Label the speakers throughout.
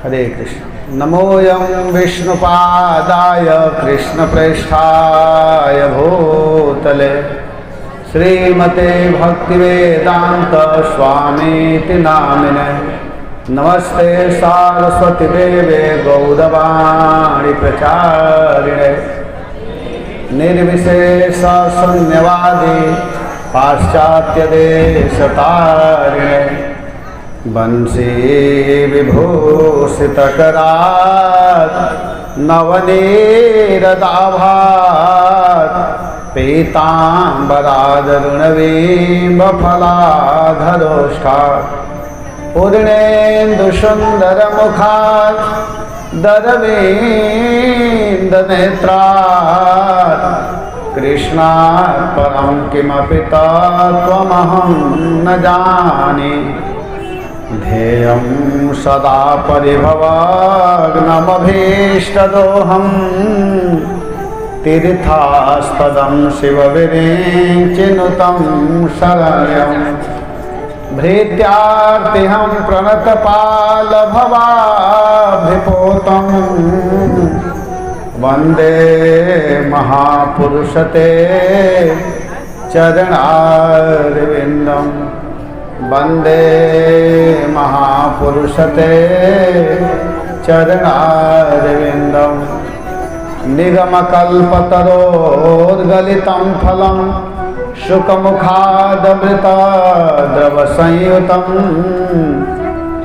Speaker 1: हरे कृष्ण। नमोऽयं विष्णुपादाय कृष्णप्रेष्ठाय भूतले श्रीमते भक्तिवेदांत स्वामीति नामिने। नमस्ते सारस्वती देवे गौरवाणी प्रचारिणे निर्विशेष शून्यवादी पाश्चात्य देशतारिणे वंशी विभूषितकरात् नवनीरदाभात् पीताम्बरादरुणबिम्बफलाधरोष्ठात् पूर्णेन्दुसुन्दरमुखात् दरवीन्दनेत्रात् कृष्णात् परं किमपि तत्त्वमहं न जाने। ध्येयं सदा परिभवग्नमभीष्टदोहं तीर्थास्पदं शिवविरिञ्चिनुतं शरण्यं भृत्यार्तिहं प्रणतपालभवाभिपूतं वन्दे महापुरुषते चरणारविन्दं वन्दे महापुरुषते चरणारविन्दं निगमकल्पतरोर्गलितं फलं शुकमुखादमृतद्रवसंयुतं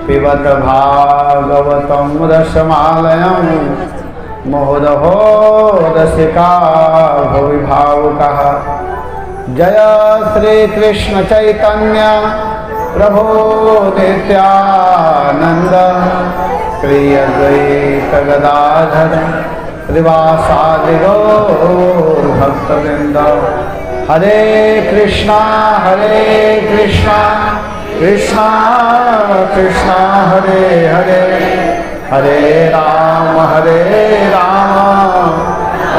Speaker 1: पिबत भागवतं रसमालयं मुहुरहो रसिका भुवि भावुकः। जय श्री कृष्ण चैतन्य प्रभो नित्यानंद प्रिय द्वैत गदाधर श्रीवासादि गौर भक्तवृंद। हरे कृष्णा कृष्णा कृष्णा हरे हरे हरे राम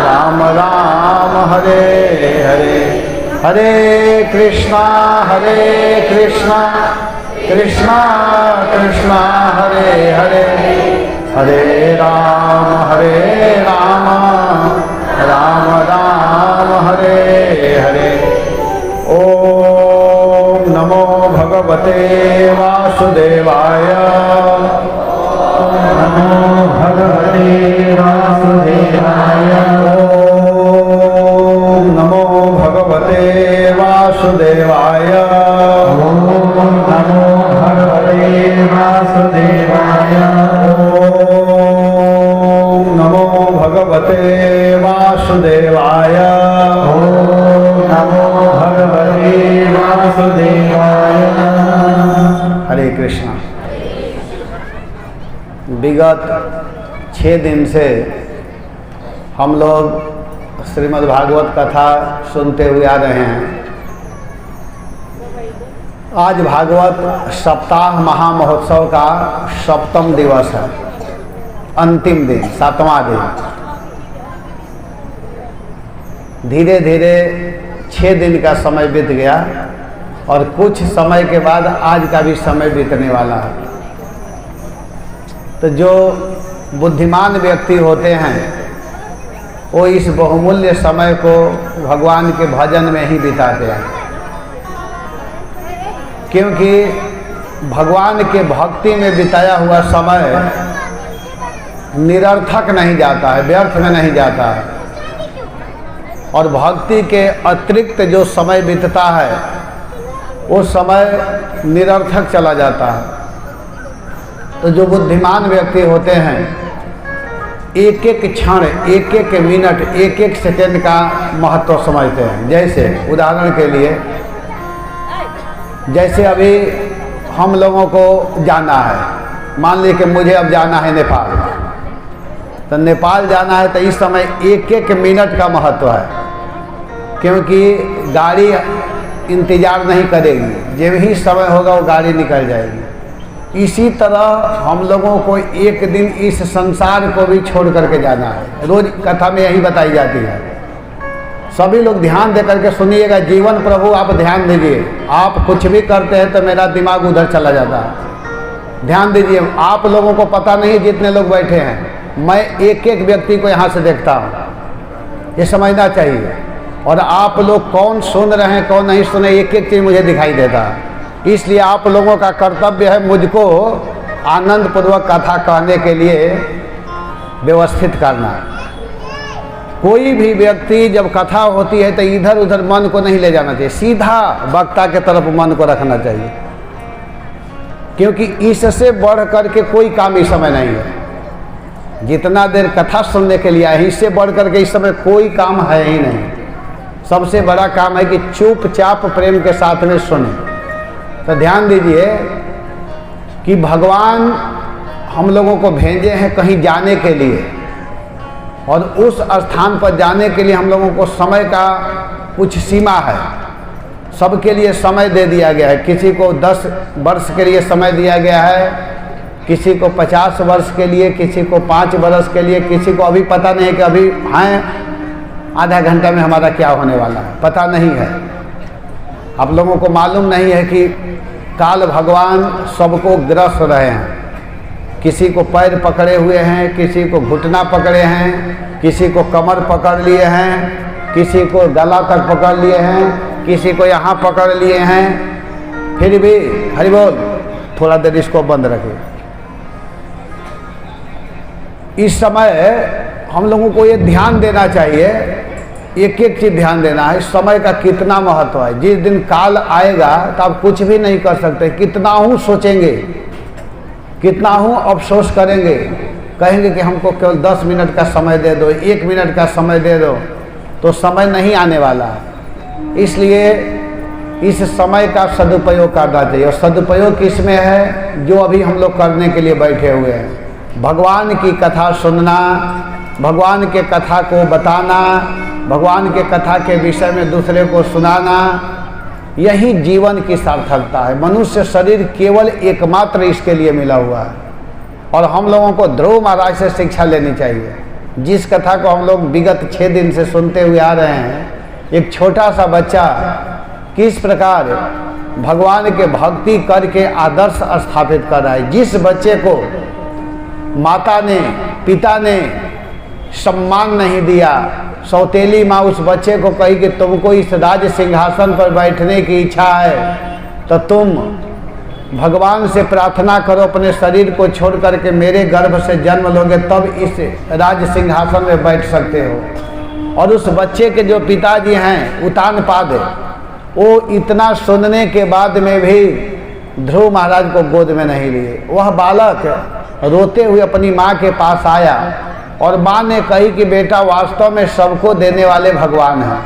Speaker 1: राम राम हरे हरे हरे कृष्णा कृष्णा कृष्णा हरे हरे हरे राम राम राम हरे हरे। ओम नमो भगवते वासुदेवाय। नमो भगवते वासुदेवाय। ओम नमो भगवते वासुदेवाय। ओम नमो भगवते वासुदेवाय। ओम नमो भगवते वासुदेवाय। ओम नमो भगवते वासुदेवाय। हरे कृष्णा। विगत 6 दिन से हम लोग श्रीमद् भागवत कथा सुनते हुए आ रहे हैं। आज भागवत सप्ताह महामहोत्सव का 7वां दिवस है, अंतिम दिन, 7वां दिन। धीरे धीरे 6 दिन का समय बीत गया और कुछ समय के बाद आज का भी समय बीतने वाला है। तो जो बुद्धिमान व्यक्ति होते हैं वो इस बहुमूल्य समय को भगवान के भजन में ही बिताते हैं, क्योंकि भगवान के भक्ति में बिताया हुआ समय निरर्थक नहीं जाता है, व्यर्थ में नहीं जाता है। और भक्ति के अतिरिक्त जो समय बीतता है वो समय निरर्थक चला जाता है। तो जो बुद्धिमान व्यक्ति होते हैं एक एक क्षण, एक एक मिनट, एक एक सेकंड का महत्व समझते हैं। जैसे उदाहरण के लिए, जैसे अभी हम लोगों को जाना है, मान लीजिए कि मुझे अब जाना है नेपाल, तो नेपाल जाना है तो इस समय एक एक मिनट का महत्व है, क्योंकि गाड़ी इंतज़ार नहीं करेगी, जब ही समय होगा वो गाड़ी निकल जाएगी। इसी तरह हम लोगों को एक दिन इस संसार को भी छोड़ करके जाना है। रोज कथा में यही बताई जाती है। सभी लोग ध्यान दे करके सुनिएगा। जीवन प्रभु आप ध्यान दीजिए। आप कुछ भी करते हैं तो मेरा दिमाग उधर चला जाता है। ध्यान दीजिए, आप लोगों को पता नहीं जितने लोग बैठे हैं, मैं एक एक व्यक्ति को यहाँ से देखता हूँ, ये समझना चाहिए। और आप लोग कौन सुन रहे हैं कौन नहीं सुने, एक एक चीज़ मुझे दिखाई देता है। इसलिए आप लोगों का कर्तव्य है मुझको आनंद पूर्वक कथा कहने के लिए व्यवस्थित करना। कोई भी व्यक्ति जब कथा होती है तो इधर उधर मन को नहीं ले जाना चाहिए, सीधा वक्ता के तरफ मन को रखना चाहिए, क्योंकि इससे बढ़ करके कोई काम इस समय नहीं है। जितना देर कथा सुनने के लिए आए, इससे बढ़ करके इस समय कोई काम है ही नहीं। सबसे बड़ा काम है कि चुपचाप प्रेम के साथ में सुने। तो ध्यान दीजिए कि भगवान हम लोगों को भेजे हैं कहीं जाने के लिए, और उस स्थान पर जाने के लिए हम लोगों को समय का कुछ सीमा है। सबके लिए समय दे दिया गया है। किसी को 10 वर्ष के लिए समय दिया गया है, किसी को 50 वर्ष के लिए, किसी को 5 वर्ष के लिए, किसी को अभी पता नहीं है कि अभी हैं आधा घंटा में हमारा क्या होने वाला है, पता नहीं है। आप लोगों को मालूम नहीं है कि काल भगवान सबको ग्रस्त रहे हैं। किसी को पैर पकड़े हुए हैं, किसी को घुटना पकड़े हैं, किसी को कमर पकड़ लिए हैं, किसी को गला तक पकड़ लिए हैं, किसी को यहाँ पकड़ लिए हैं। फिर भी हरि बोल, थोड़ा देर इसको बंद रखिए। इस समय हम लोगों को ये ध्यान देना चाहिए, एक एक चीज़ ध्यान देना है, समय का कितना महत्व है। जिस दिन काल आएगा तो आप कुछ भी नहीं कर सकते। कितना हूँ सोचेंगे, कितना हूँ अफसोस करेंगे, कहेंगे कि हमको केवल 10 मिनट का समय दे दो, 1 मिनट का समय दे दो, तो समय नहीं आने वाला है। इसलिए इस समय का सदुपयोग करना चाहिए। और सदुपयोग किसमें है? जो अभी हम लोग करने के लिए बैठे हुए हैं। भगवान की कथा सुनना, भगवान के कथा को बताना, भगवान के कथा के विषय में दूसरे को सुनाना, यही जीवन की सार्थकता है। मनुष्य शरीर केवल एकमात्र इसके लिए मिला हुआ है। और हम लोगों को ध्रुव महाराज से शिक्षा लेनी चाहिए। जिस कथा को हम लोग विगत 6 दिन से सुनते हुए आ रहे हैं, एक छोटा सा बच्चा किस प्रकार भगवान के भक्ति करके आदर्श स्थापित कर रहा है। जिस बच्चे को माता ने, पिता ने सम्मान नहीं दिया, सौतेली माँ उस बच्चे को कही कि तुमको इस राज सिंहासन पर बैठने की इच्छा है तो तुम भगवान से प्रार्थना करो, अपने शरीर को छोड़ करके मेरे गर्भ से जन्म लोगे, तब इस राज सिंहासन में बैठ सकते हो। और उस बच्चे के जो पिताजी हैं उतानपाद, वो इतना सुनने के बाद में भी ध्रुव महाराज को गोद में नहीं लिए। वह बालक रोते हुए अपनी माँ के पास आया और माँ ने कही कि बेटा, वास्तव में सबको देने वाले भगवान हैं,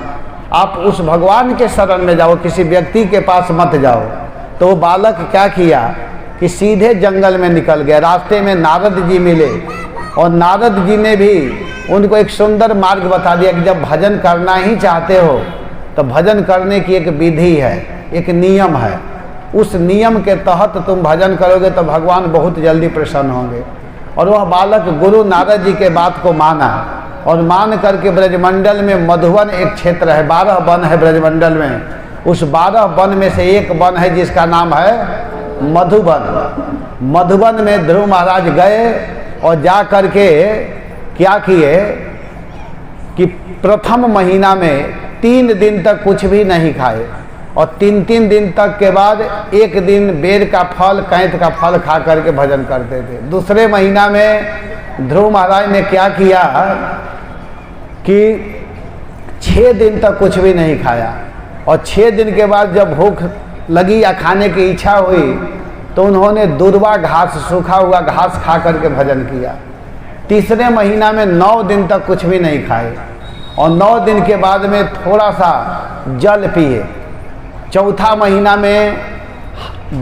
Speaker 1: आप उस भगवान के शरण में जाओ, किसी व्यक्ति के पास मत जाओ। तो वो बालक क्या किया कि सीधे जंगल में निकल गया। रास्ते में नारद जी मिले और नारद जी ने भी उनको एक सुंदर मार्ग बता दिया कि जब भजन करना ही चाहते हो तो भजन करने की एक विधि है, एक नियम है। उस नियम के तहत तुम भजन करोगे तो भगवान बहुत जल्दी प्रसन्न होंगे। और वह बालक गुरु नारद जी के बात को माना और मान करके ब्रजमंडल में, मधुबन एक क्षेत्र है, 12 वन है ब्रजमंडल में, उस 12 वन में से एक वन है जिसका नाम है मधुबन। मधुबन में ध्रुव महाराज गए और जा करके क्या किए कि प्रथम महीना में 3 दिन तक कुछ भी नहीं खाए और 3-3 दिन तक के बाद एक दिन बेर का फल, कैंथ का फल खा करके भजन करते थे। दूसरे महीना में ध्रुव महाराज ने क्या किया कि 6 दिन तक कुछ भी नहीं खाया और 6 दिन के बाद जब भूख लगी या खाने की इच्छा हुई तो उन्होंने दूर्वा घास, सूखा हुआ घास खा करके भजन किया। तीसरे महीना में 9 दिन तक कुछ भी नहीं खाए और 9 दिन के बाद में थोड़ा सा जल पिए। चौथा महीना में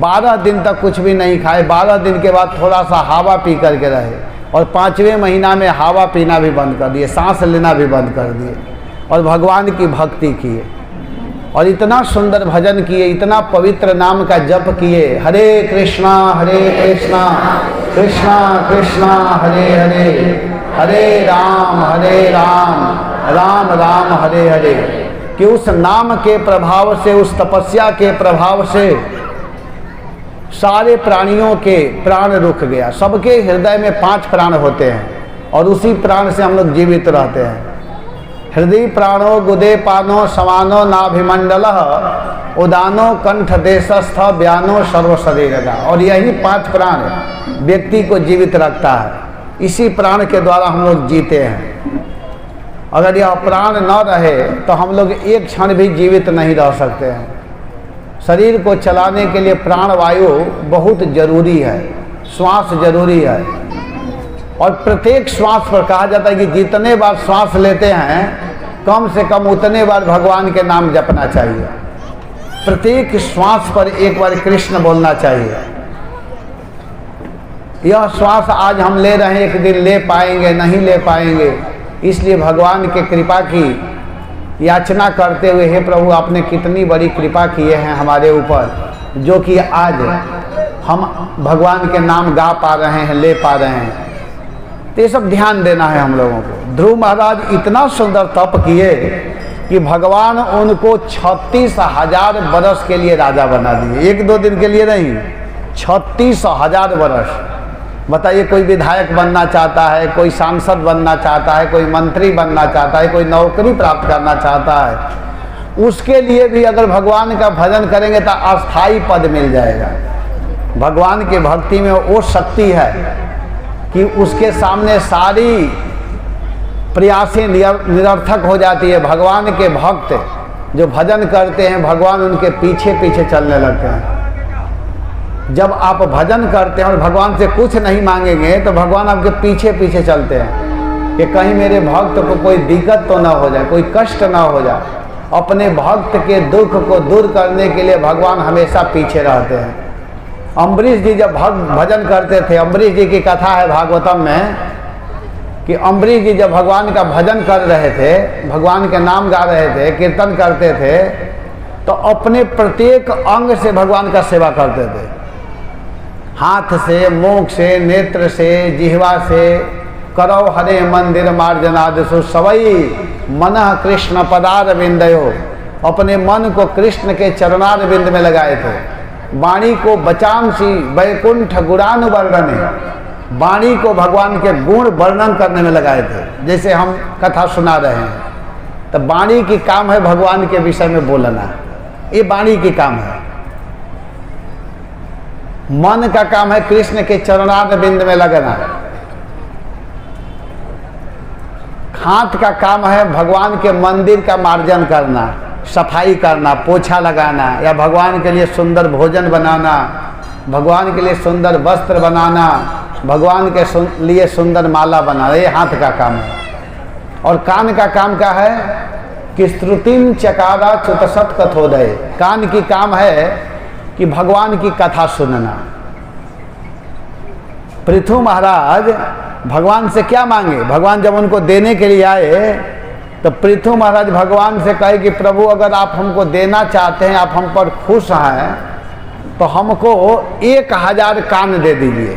Speaker 1: 12 दिन तक कुछ भी नहीं खाए, 12 दिन के बाद थोड़ा सा हवा पी करके रहे और 5वें महीना में हवा पीना भी बंद कर दिए, सांस लेना भी बंद कर दिए और भगवान की भक्ति किए और इतना सुंदर भजन किए, इतना पवित्र नाम का जप किए। हरे कृष्णा कृष्णा कृष्णा हरे हरे, हरे राम राम राम हरे हरे। कि उस नाम के प्रभाव से, उस तपस्या के प्रभाव से सारे प्राणियों के प्राण रुक गया। सबके हृदय में 5 प्राण होते हैं और उसी प्राण से हम लोग जीवित रहते हैं। हृदय प्राणो गुदे पानो समानो नाभिमंडल उदानो कंठ देशस्थ व्यानो सर्व शरीरगा। और यही 5 प्राण व्यक्ति को जीवित रखता है। इसी प्राण के द्वारा हम लोग जीते हैं। अगर यह प्राण न रहे तो हम लोग एक क्षण भी जीवित नहीं रह सकते हैं। शरीर को चलाने के लिए प्राण वायु बहुत जरूरी है, श्वास जरूरी है। और प्रत्येक श्वास पर कहा जाता है कि जितने बार श्वास लेते हैं कम से कम उतने बार भगवान के नाम जपना चाहिए। प्रत्येक श्वास पर एक बार कृष्ण बोलना चाहिए। यह श्वास आज हम ले रहे हैं, एक दिन ले पाएंगे नहीं ले पाएंगे, इसलिए भगवान के कृपा की याचना करते हुए, हे प्रभु आपने कितनी बड़ी कृपा किए हैं हमारे ऊपर, जो कि आज हम भगवान के नाम गा पा रहे हैं, ले पा रहे हैं। तो ये सब ध्यान देना है हम लोगों को। ध्रुव महाराज इतना सुंदर तप किए कि भगवान उनको 36,000 वर्ष के लिए राजा बना दिए। 1-2 दिन के लिए नहीं, 36,000 वर्ष। बताइए, कोई विधायक बनना चाहता है, कोई सांसद बनना चाहता है, कोई मंत्री बनना चाहता है, कोई नौकरी प्राप्त करना चाहता है, उसके लिए भी अगर भगवान का भजन करेंगे तो अस्थाई पद मिल जाएगा। भगवान की भक्ति में वो शक्ति है कि उसके सामने सारी प्रयासें निरर्थक हो जाती है। भगवान के भक्त जो भजन करते हैं, भगवान उनके पीछे पीछे चलने लगते हैं। जब आप भजन करते हैं और भगवान से कुछ नहीं मांगेंगे तो भगवान आपके पीछे पीछे चलते हैं कि कहीं मेरे भक्त को कोई दिक्कत तो ना हो जाए, कोई कष्ट ना हो जाए। अपने भक्त के दुख को दूर करने के लिए भगवान हमेशा पीछे रहते हैं। अम्बरीश जी जब भजन करते थे, अम्बरीश जी की कथा है भागवतम में कि अम्बरीश जी जब भगवान का भजन कर रहे थे, भगवान के नाम गा रहे थे, कीर्तन करते थे, तो अपने प्रत्येक अंग से भगवान का सेवा करते थे। हाथ से, मुख से, नेत्र से, जिह्वा से। करो हरे मंदिर मार्जनादिषु सवई मनः कृष्ण पदारविंदयो। अपने मन को कृष्ण के चरणारविंद में लगाए थे। वाणी को बचांसी वैकुंठ गुणानुवर्णने। वाणी को भगवान के गुण वर्णन करने में लगाए थे। जैसे हम कथा सुना रहे हैं तो वाणी की काम है भगवान के विषय में बोलना, ये वाणी की काम है। मन का काम है कृष्ण के चरणारविंद में लगना। हाथ का काम है भगवान के मंदिर का मार्जन करना, सफाई करना, पोछा लगाना, या भगवान के लिए सुंदर भोजन बनाना, भगवान के लिए सुंदर वस्त्र बनाना, भगवान के लिए सुंदर माला बनाना, ये हाथ का काम है। और कान का काम क्या है कि स्तुतिम चकारा चुतसत कथोदय। कान की काम है कि भगवान की कथा सुनना। पृथु महाराज भगवान से क्या मांगे? भगवान जब उनको देने के लिए आए तो पृथु महाराज भगवान से कहे कि प्रभु अगर आप हमको देना चाहते हैं, आप हम पर खुश हैं, तो हमको 1000 कान दे दीजिए।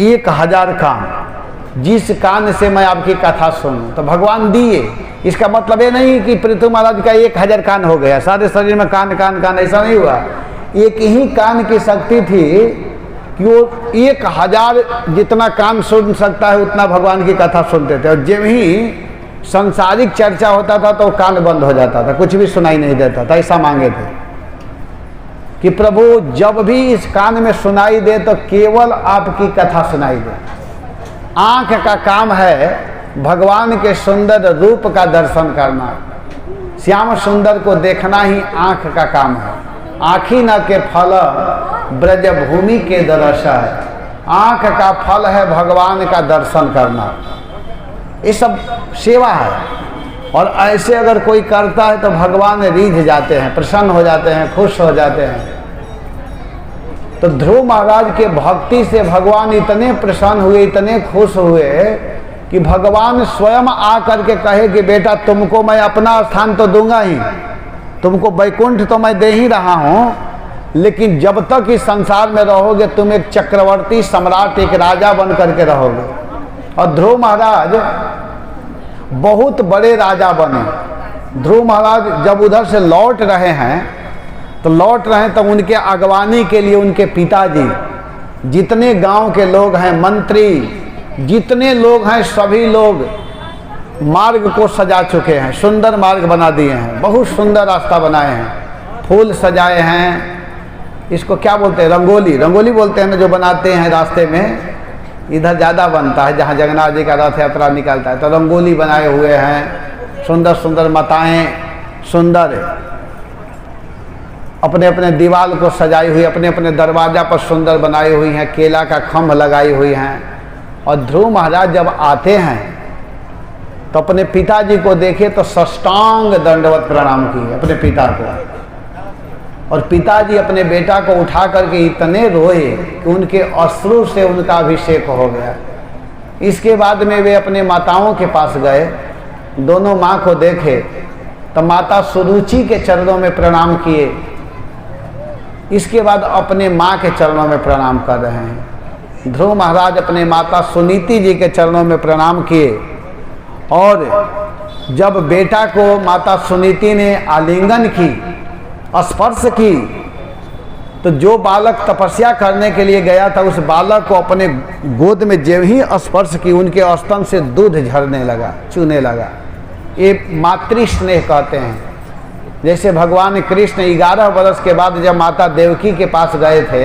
Speaker 1: 1000 कान, जिस कान से मैं आपकी कथा सुनूं। तो भगवान दिए। इसका मतलब ये नहीं कि पृथु महाराज का 1000 कान हो गया, सारे शरीर में कान कान कान, ऐसा नहीं हुआ। एक ही कान की शक्ति थी कि वो 1000 जितना कान सुन सकता है उतना भगवान की कथा सुनते थे। और जब ही सांसारिक चर्चा होता था तो कान बंद हो जाता था, कुछ भी सुनाई नहीं देता था। ऐसा मांगे थे कि प्रभु जब भी इस कान में सुनाई दे तो केवल आपकी कथा सुनाई दे। आँख का काम है भगवान के सुंदर रूप का दर्शन करना। श्याम सुंदर को देखना ही आँख का काम है। आँखी न के फल ब्रज भूमि के दर्श है। आँख का फल है भगवान का दर्शन करना। ये सब सेवा है। और ऐसे अगर कोई करता है तो भगवान रीझ जाते हैं, प्रसन्न हो जाते हैं, खुश हो जाते हैं। तो ध्रुव महाराज के भक्ति से भगवान इतने प्रसन्न हुए, इतने खुश हुए कि भगवान स्वयं आकर के कहे कि बेटा तुमको मैं अपना स्थान तो दूंगा ही, तुमको वैकुंठ तो मैं दे ही रहा हूँ, लेकिन जब तक इस संसार में रहोगे तुम एक चक्रवर्ती सम्राट, एक राजा बन करके रहोगे। और ध्रुव महाराज बहुत बड़े राजा बने। ध्रुव महाराज जब उधर से लौट रहे हैं तो लौट रहे हैं, तो उनके अगवानी के लिए उनके पिताजी, जितने गांव के लोग हैं, मंत्री जितने लोग हैं, सभी लोग मार्ग को सजा चुके हैं, सुंदर मार्ग बना दिए हैं, बहुत सुंदर रास्ता बनाए हैं, फूल सजाए हैं। इसको क्या बोलते हैं? रंगोली, रंगोली बोलते हैं ना, जो बनाते हैं रास्ते में। इधर ज़्यादा बनता है जहाँ जगन्नाथ जी का रथ यात्रा निकलता है, तो रंगोली बनाए हुए हैं, सुंदर सुंदर माताएं सुंदर अपने अपने दीवार को सजाई हुई, अपने अपने दरवाजा पर सुंदर बनाई हुई हैं, केला का खम्भ लगाई हुई हैं। और ध्रुव महाराज जब आते हैं तो अपने पिताजी को देखे तो साष्टांग दंडवत प्रणाम किए अपने पिता को, और पिताजी अपने बेटा को उठा करके इतने रोए कि उनके अश्रु से उनका अभिषेक हो गया। इसके बाद में वे अपने माताओं के पास गए, दोनों माँ को देखे तो माता सुरुचि के चरणों में प्रणाम किए। इसके बाद अपने माँ के चरणों में प्रणाम कर रहे हैं। ध्रुव महाराज अपने माता सुनीति जी के चरणों में प्रणाम किए, और जब बेटा को माता सुनीति ने आलिंगन की, स्पर्श की, तो जो बालक तपस्या करने के लिए गया था, उस बालक को अपने गोद में जब ही स्पर्श की, उनके स्तन से दूध झरने लगा, चूने लगा। ये मातृ स्नेह कहते हैं। जैसे भगवान कृष्ण 11 वर्ष के बाद जब माता देवकी के पास गए थे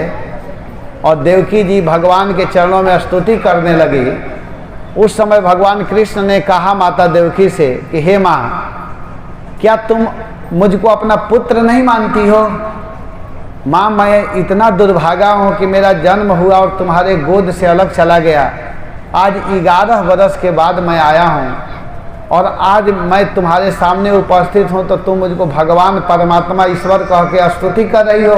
Speaker 1: और देवकी जी भगवान के चरणों में स्तुति करने लगी, उस समय भगवान कृष्ण ने कहा माता देवकी से कि हे माँ, क्या तुम मुझको अपना पुत्र नहीं मानती हो? माँ, मैं इतना दुर्भागा हूँ कि मेरा जन्म हुआ और तुम्हारे गोद से अलग चला गया। आज 11 वर्ष के बाद मैं आया हूँ और आज मैं तुम्हारे सामने उपस्थित हूँ, तो तुम मुझको भगवान परमात्मा ईश्वर कह के स्तुति कर रही हो।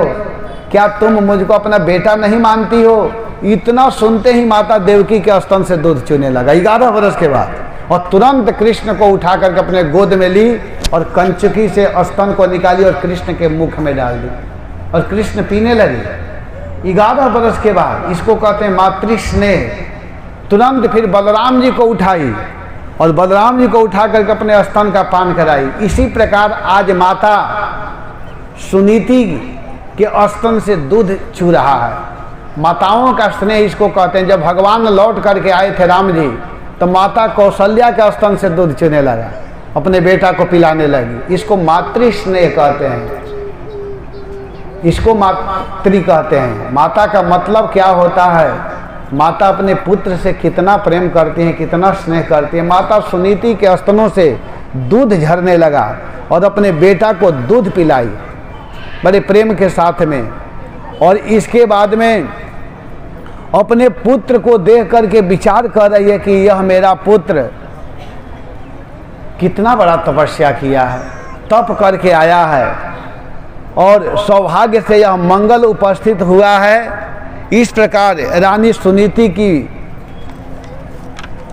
Speaker 1: क्या तुम मुझको अपना बेटा नहीं मानती हो? इतना सुनते ही माता देवकी के स्तन से दूध चूने लगा 11 वर्ष के बाद, और तुरंत कृष्ण को उठा करके अपने गोद में ली और कंचुकी से स्तन को निकाली और कृष्ण के मुख में डाल दी, और कृष्ण पीने लगे 11 वर्ष के बाद। इसको कहते हैं मातृ स्नेह। तुरंत फिर बलराम जी को उठाई और बलराम जी को उठा करके अपने स्तन का पान कराई। इसी प्रकार आज माता सुनीति के स्तन से दूध चू रहा है। माताओं का स्नेह इसको कहते हैं। जब भगवान लौट करके आए थे राम जी, तो माता कौशल्या के स्तन से दूध चूने लगा, अपने बेटा को पिलाने लगी। इसको मातृ स्नेह कहते हैं, इसको मातृ कहते हैं। माता का मतलब क्या होता है? माता अपने पुत्र से कितना प्रेम करती है, कितना स्नेह करती है। माता सुनीति के स्तनों से दूध झरने लगा और अपने बेटा को दूध पिलाई बड़े प्रेम के साथ में। और इसके बाद में अपने पुत्र को देख करके विचार कर रही है कि यह मेरा पुत्र कितना बड़ा तपस्या किया है, तप करके आया है, और सौभाग्य से यह मंगल उपस्थित हुआ है। इस प्रकार रानी सुनीति की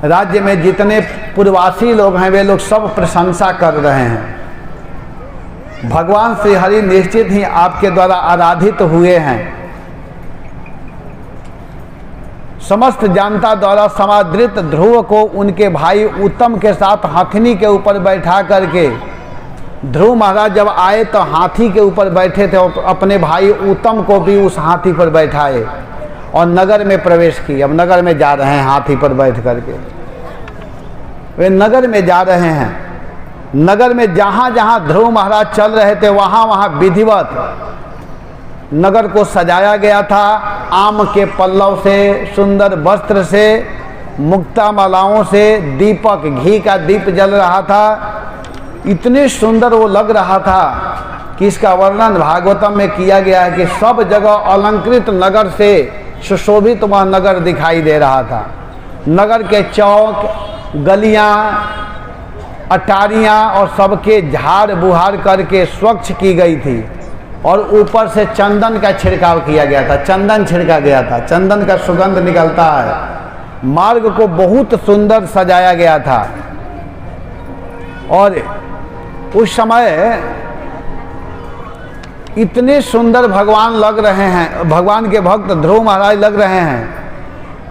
Speaker 1: राज्य में जितने पूर्ववासी लोग हैं, वे लोग सब प्रशंसा कर रहे हैं। भगवान श्री हरि निश्चित ही आपके द्वारा आराधित हुए हैं। समस्त जनता द्वारा समादृत ध्रुव को उनके भाई उत्तम के साथ हाथिनी के ऊपर बैठा करके, ध्रुव महाराज जब आए तो हाथी के ऊपर बैठे थे, और अपने भाई उत्तम को भी उस हाथी पर बैठाए और नगर में प्रवेश किए। अब नगर में जा रहे हैं हाथी पर बैठ करके, वे नगर में जा रहे हैं। नगर में जहाँ जहाँ ध्रुव महाराज चल रहे थे, वहाँ वहाँ विधिवत नगर को सजाया गया था। आम के पल्लव से, सुंदर वस्त्र से, मुक्ता मालाओं से, दीपक, घी का दीप जल रहा था। इतने सुंदर वो लग रहा था कि इसका वर्णन भागवतम में किया गया है कि सब जगह अलंकृत नगर से सुशोभित वह नगर दिखाई दे रहा था। नगर के चौक, गलियां, अटारियां और सबके झाड़ बुहार करके स्वच्छ की गई थी, और ऊपर से चंदन का छिड़काव किया गया था। चंदन छिड़का गया था, चंदन का सुगंध निकलता है। मार्ग को बहुत सुंदर सजाया गया था। और उस समय इतने सुंदर भगवान लग रहे हैं, भगवान के भक्त ध्रुव महाराज लग रहे हैं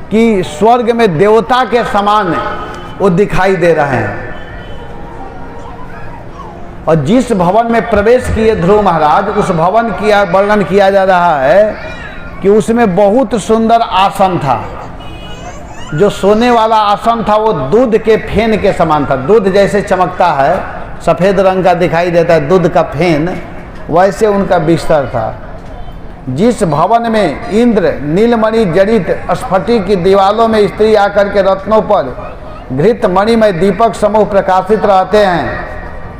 Speaker 1: कि स्वर्ग में देवता के समान वो दिखाई दे रहे हैं। और जिस भवन में प्रवेश किए ध्रुव महाराज, उस भवन की वर्णन किया जा रहा है कि उसमें बहुत सुंदर आसन था। जो सोने वाला आसन था वो दूध के फेन के समान था। दूध जैसे चमकता है, सफ़ेद रंग का दिखाई देता है दूध का फेन, वैसे उनका बिस्तर था। जिस भवन में इंद्र नीलमणि जड़ित स्फटिक की दीवालों में स्त्री आकर के रत्नों पर घृत मणिमय दीपक समूह प्रकाशित रहते हैं,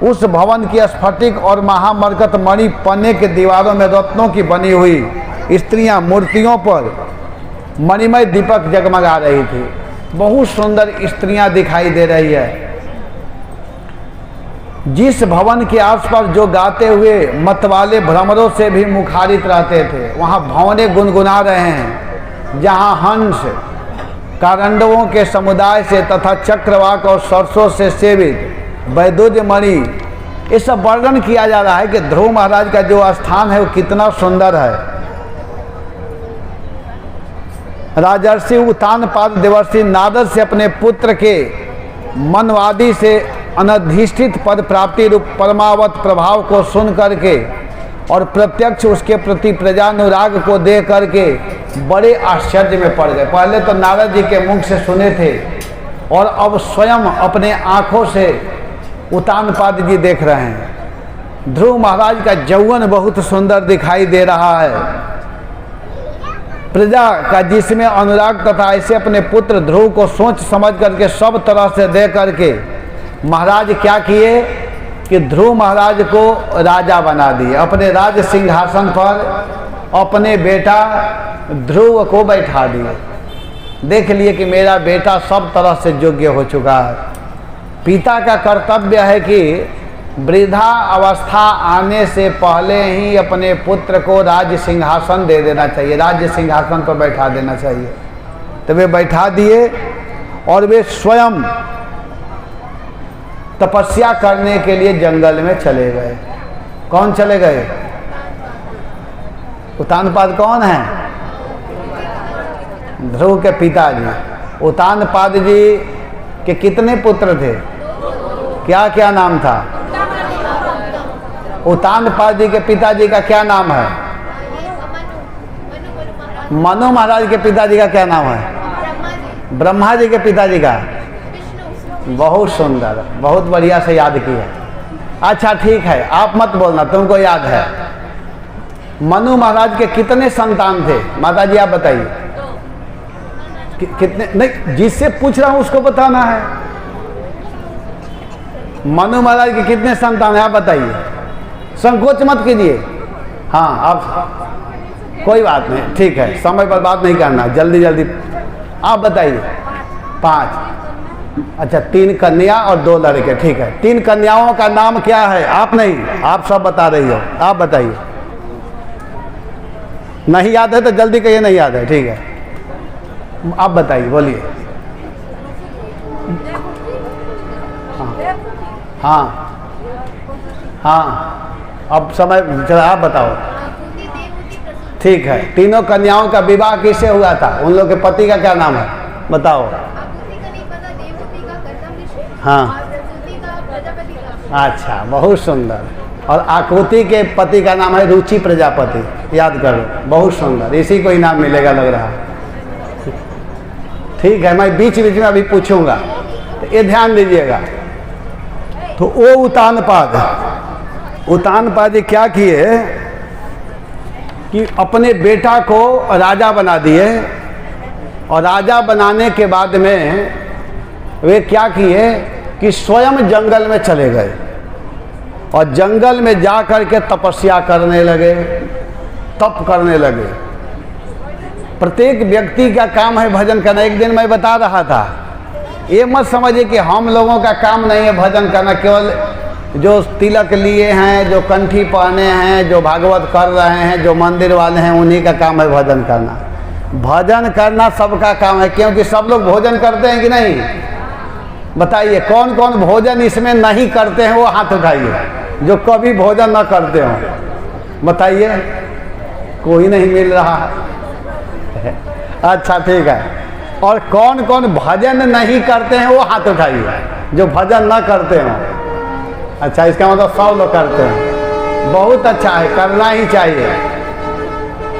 Speaker 1: उस भवन की स्फटिक और महामरकत मणि पन्ने के दीवारों में रत्नों की बनी हुई स्त्रियां मूर्तियों पर मणिमय दीपक जगमगा रही थी। बहुत सुंदर स्त्रियां दिखाई दे रही है। जिस भवन के आसपास जो गाते हुए मतवाले भ्रमरों से भी मुखारित रहते थे, वहाँ भंवरे गुनगुना रहे हैं। जहाँ हंस कारंडवों के समुदाय से तथा चक्रवाक और सरसों से सेवित वैदुर्य मणि, ये सब वर्णन किया जा रहा है कि ध्रुव महाराज का जो स्थान है वो कितना सुंदर है। राजर्षि उत्तानपाद देवर्षि नारद से अपने पुत्र के मनवादी से अनधिष्ठित पद प्राप्ति रूप परमावत प्रभाव को सुन करके और प्रत्यक्ष उसके प्रति प्रजानुराग को देख करके बड़े आश्चर्य में पड़ गए। पहले तो नारद जी के मुख से सुने थे और अब स्वयं अपने आँखों से उत्तानपाद जी देख रहे हैं। ध्रुव महाराज का यौवन बहुत सुंदर दिखाई दे रहा है। प्रजा का जिसमें अनुराग तथा ऐसे अपने पुत्र ध्रुव को सोच समझ करके सब तरह से दे करके महाराज क्या किए कि ध्रुव महाराज को राजा बना दिए। अपने राज सिंहासन पर अपने बेटा ध्रुव को बैठा दिए। देख लिए कि मेरा बेटा सब तरह से योग्य हो चुका है। पिता का कर्तव्य है कि वृद्धा अवस्था आने से पहले ही अपने पुत्र को राज्य सिंहासन दे देना चाहिए, राज्य सिंहासन पर बैठा देना चाहिए। तो वे बैठा दिए और वे स्वयं तपस्या करने के लिए जंगल में चले गए। कौन चले गए? उत्तानपाद कौन है? ध्रुव के पिताजी। उत्तानपाद जी के कितने पुत्र थे? क्या क्या नाम था? उत्तानपाद जी के पिताजी का क्या नाम है? मनु महाराज के पिताजी का क्या नाम है? ब्रह्मा जी के पिताजी का? बहुत सुंदर, बहुत बढ़िया से याद किया। अच्छा ठीक है, आप मत बोलना, तुमको याद है। मनु महाराज के कितने संतान थे? माता जी आप बताइए। कितने? नहीं, जिससे पूछ रहा हूं उसको बताना है। मनु महाराज के कितने संतान है आप बताइए, संकोच मत कीजिए। हाँ आप, कोई बात नहीं, ठीक है, समय पर बात नहीं करना, जल्दी जल्दी आप बताइए। 5। अच्छा, 3 कन्या और 2 लड़के, ठीक है। 3 कन्याओं का नाम क्या है? आप नहीं, आप सब बता रही हो, आप बताइए। नहीं याद है तो जल्दी कहिए नहीं याद है, ठीक है, आप बताइए, बोलिए। हाँ हाँ, अब समय चला, आप बताओ। ठीक है, तीनों कन्याओं का विवाह किससे हुआ था? उन लोग के पति का क्या नाम है बताओ। हाँ, अच्छा, बहुत सुंदर। और आकृति के पति का नाम है रुचि प्रजापति, याद करो, बहुत सुंदर, इसी को इनाम मिलेगा लग रहा है। ठीक है, मैं बीच बीच में अभी पूछूंगा, तो ये ध्यान दीजिएगा। तो वो उत्तानपाद जी क्या किए कि अपने बेटा को राजा बना दिए, और राजा बनाने के बाद में वे क्या किए कि स्वयं जंगल में चले गए और जंगल में जा कर के तपस्या करने लगे, तप करने लगे। प्रत्येक व्यक्ति का काम है भजन करना। एक दिन मैं बता रहा था, ये मत समझिए कि हम लोगों का काम नहीं है भजन करना, केवल जो तिलक लिए हैं, जो कंठी पहने हैं, जो भागवत कर रहे हैं, जो मंदिर वाले हैं, उन्हीं का काम है भजन करना। भजन करना सबका काम है, क्योंकि सब लोग भोजन करते हैं कि नहीं? बताइए कौन कौन भोजन इसमें नहीं करते हैं, वो हाथ उठाइए, जो कभी भोजन न करते हो। बताइए, कोई नहीं मिल रहा है। अच्छा ठीक है, और कौन कौन भजन नहीं करते हैं वो हाथ उठाइए, जो भजन न करते हो। अच्छा, इसका मतलब 100 लोग करते हैं। बहुत अच्छा है, करना ही चाहिए।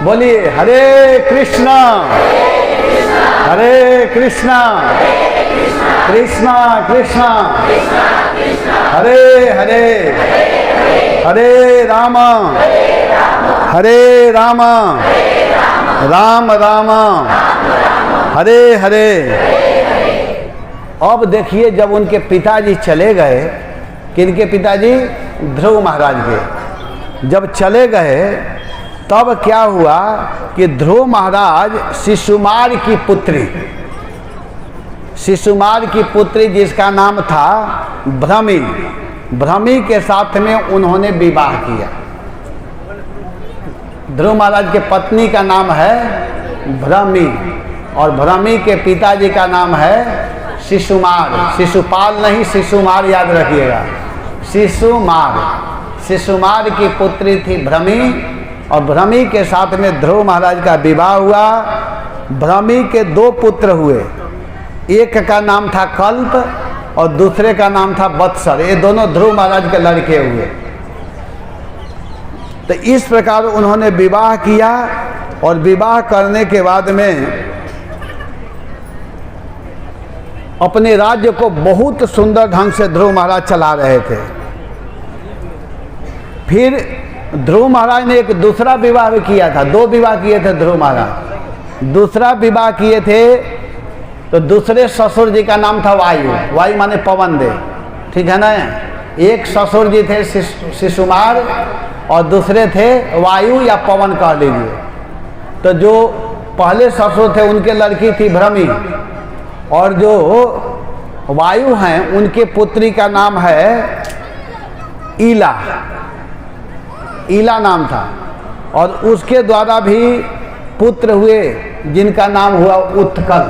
Speaker 1: बोलिए हरे कृष्णा हरे कृष्णा कृष्णा कृष्णा हरे हरे हरे राम राम राम हरे हरे। अब देखिए, जब उनके पिताजी चले गए, किनके पिताजी? ध्रुव महाराज के, जब चले गए तब क्या हुआ कि ध्रुव महाराज शिशुमार की पुत्री, शिशुमार की पुत्री जिसका नाम था भ्रमी, भ्रमी के साथ में उन्होंने विवाह किया। ध्रुव महाराज के पत्नी का नाम है भ्रमी और भ्रमी के पिताजी का नाम है शिशुमार। शिशुपाल नहीं, शिशुमार याद रखिएगा, शिशुमार। शिशुमार की पुत्री थी भ्रमी और भ्रमी के साथ में ध्रुव महाराज का विवाह हुआ। भ्रमी के 2 पुत्र हुए, एक का नाम था कल्प और दूसरे का नाम था वत्सर। ये दोनों ध्रुव महाराज के लड़के हुए। तो इस प्रकार उन्होंने विवाह किया और विवाह करने के बाद में अपने राज्य को बहुत सुंदर ढंग से ध्रुव महाराज चला रहे थे। फिर ध्रुव महाराज ने एक दूसरा विवाह भी किया था, 2 विवाह किए थे ध्रुव महाराज। दूसरा विवाह किए थे तो दूसरे ससुर जी का नाम था वायु, वायु माने पवन देव, ठीक है ना। एक ससुर जी थे शिशुमार और दूसरे थे वायु या पवन कह लीजिए। तो जो पहले ससुर थे उनके लड़की थी भ्रमी और जो वायु हैं उनके पुत्री का नाम है ईला, ईला नाम था। और उसके द्वारा भी पुत्र हुए जिनका नाम हुआ उत्कल।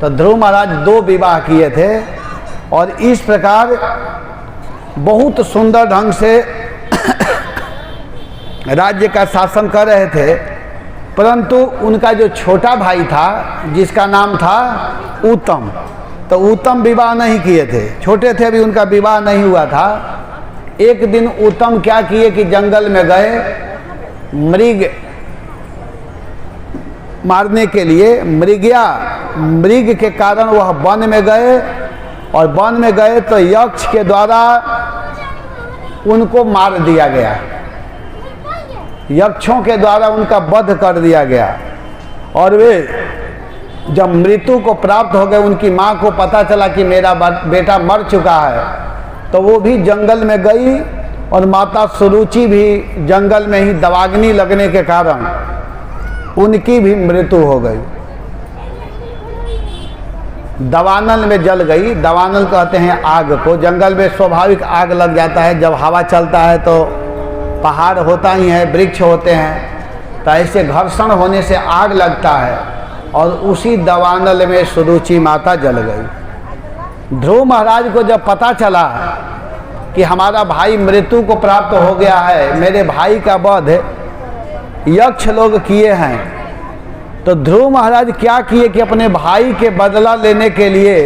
Speaker 1: तो ध्रुव महाराज 2 विवाह किए थे और इस प्रकार बहुत सुंदर ढंग से राज्य का शासन कर रहे थे। परंतु उनका जो छोटा भाई था जिसका नाम था उत्तम, तो उत्तम विवाह नहीं किए थे, छोटे थे अभी, उनका विवाह नहीं हुआ था। एक दिन उत्तम क्या किए कि जंगल में गए मृग मारने के लिए। मृग के कारण वह वन में गए और वन में गए तो यक्ष के द्वारा उनको मार दिया गया, यक्षों के द्वारा उनका वध कर दिया गया। और वे जब मृत्यु को प्राप्त हो गए, उनकी माँ को पता चला कि मेरा बेटा मर चुका है, तो वो भी जंगल में गई और माता सुरुचि भी जंगल में ही दवाग्नि लगने के कारण उनकी भी मृत्यु हो गई, दवानल में जल गई। दवानल कहते हैं आग को, जंगल में स्वाभाविक आग लग जाता है, जब हवा चलता है तो पहाड़ होता ही है, वृक्ष होते हैं, तो ऐसे घर्षण होने से आग लगता है और उसी दवानल में सुरुचि माता जल गई। ध्रुव महाराज को जब पता चला कि हमारा भाई मृत्यु को प्राप्त हो गया है, मेरे भाई का वध यक्ष लोग किए हैं, तो ध्रुव महाराज क्या किए कि अपने भाई के बदला लेने के लिए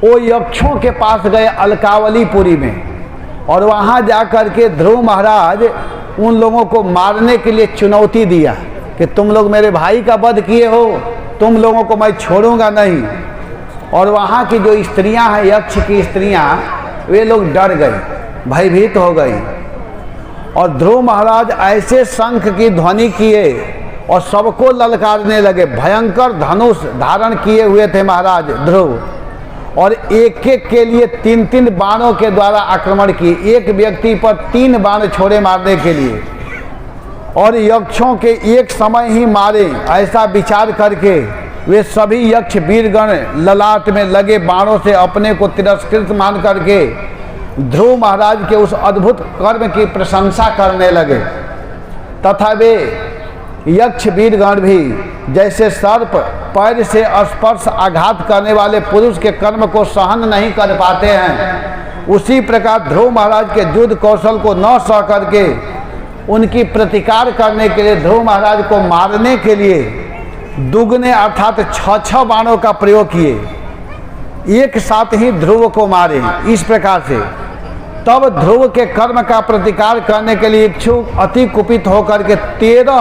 Speaker 1: वो यक्षों के पास गए अलकावलीपुरी में, और वहाँ जा कर के ध्रुव महाराज उन लोगों को मारने के लिए चुनौती दिया कि तुम लोग मेरे भाई का वध किए हो, तुम लोगों को मैं छोड़ूंगा नहीं। और वहाँ की जो स्त्रियाँ हैं, यक्ष की स्त्रियाँ, वे लोग डर गई, भयभीत हो गई। और ध्रुव महाराज ऐसे शंख की ध्वनि किए और सबको ललकारने लगे। भयंकर धनुष धारण किए हुए थे महाराज ध्रुव, और एक एक के लिए 3-3 बाणों के द्वारा आक्रमण किए, एक व्यक्ति पर 3 बाण छोड़े मारने के लिए, और यक्षों के एक समय ही मारे, ऐसा विचार करके वे सभी यक्ष वीरगण ललाट में लगे बाणों से अपने को तिरस्कृत मान करके ध्रुव महाराज के उस अद्भुत कर्म की प्रशंसा करने लगे। तथा वे यक्ष वीरगण भी जैसे सर्प पैर से स्पर्श आघात करने वाले पुरुष के कर्म को सहन नहीं कर पाते हैं, उसी प्रकार ध्रुव महाराज के युद्ध कौशल को न सह करके उनकी प्रतिकार करने के लिए ध्रुव महाराज को मारने के लिए दुगने अर्थात 6-6 बाणों का प्रयोग किए। एक साथ ही ध्रुव को मारे। इस प्रकार से तब ध्रुव के कर्म का प्रतिकार करने के लिए इच्छुक अति कुपित होकर के 13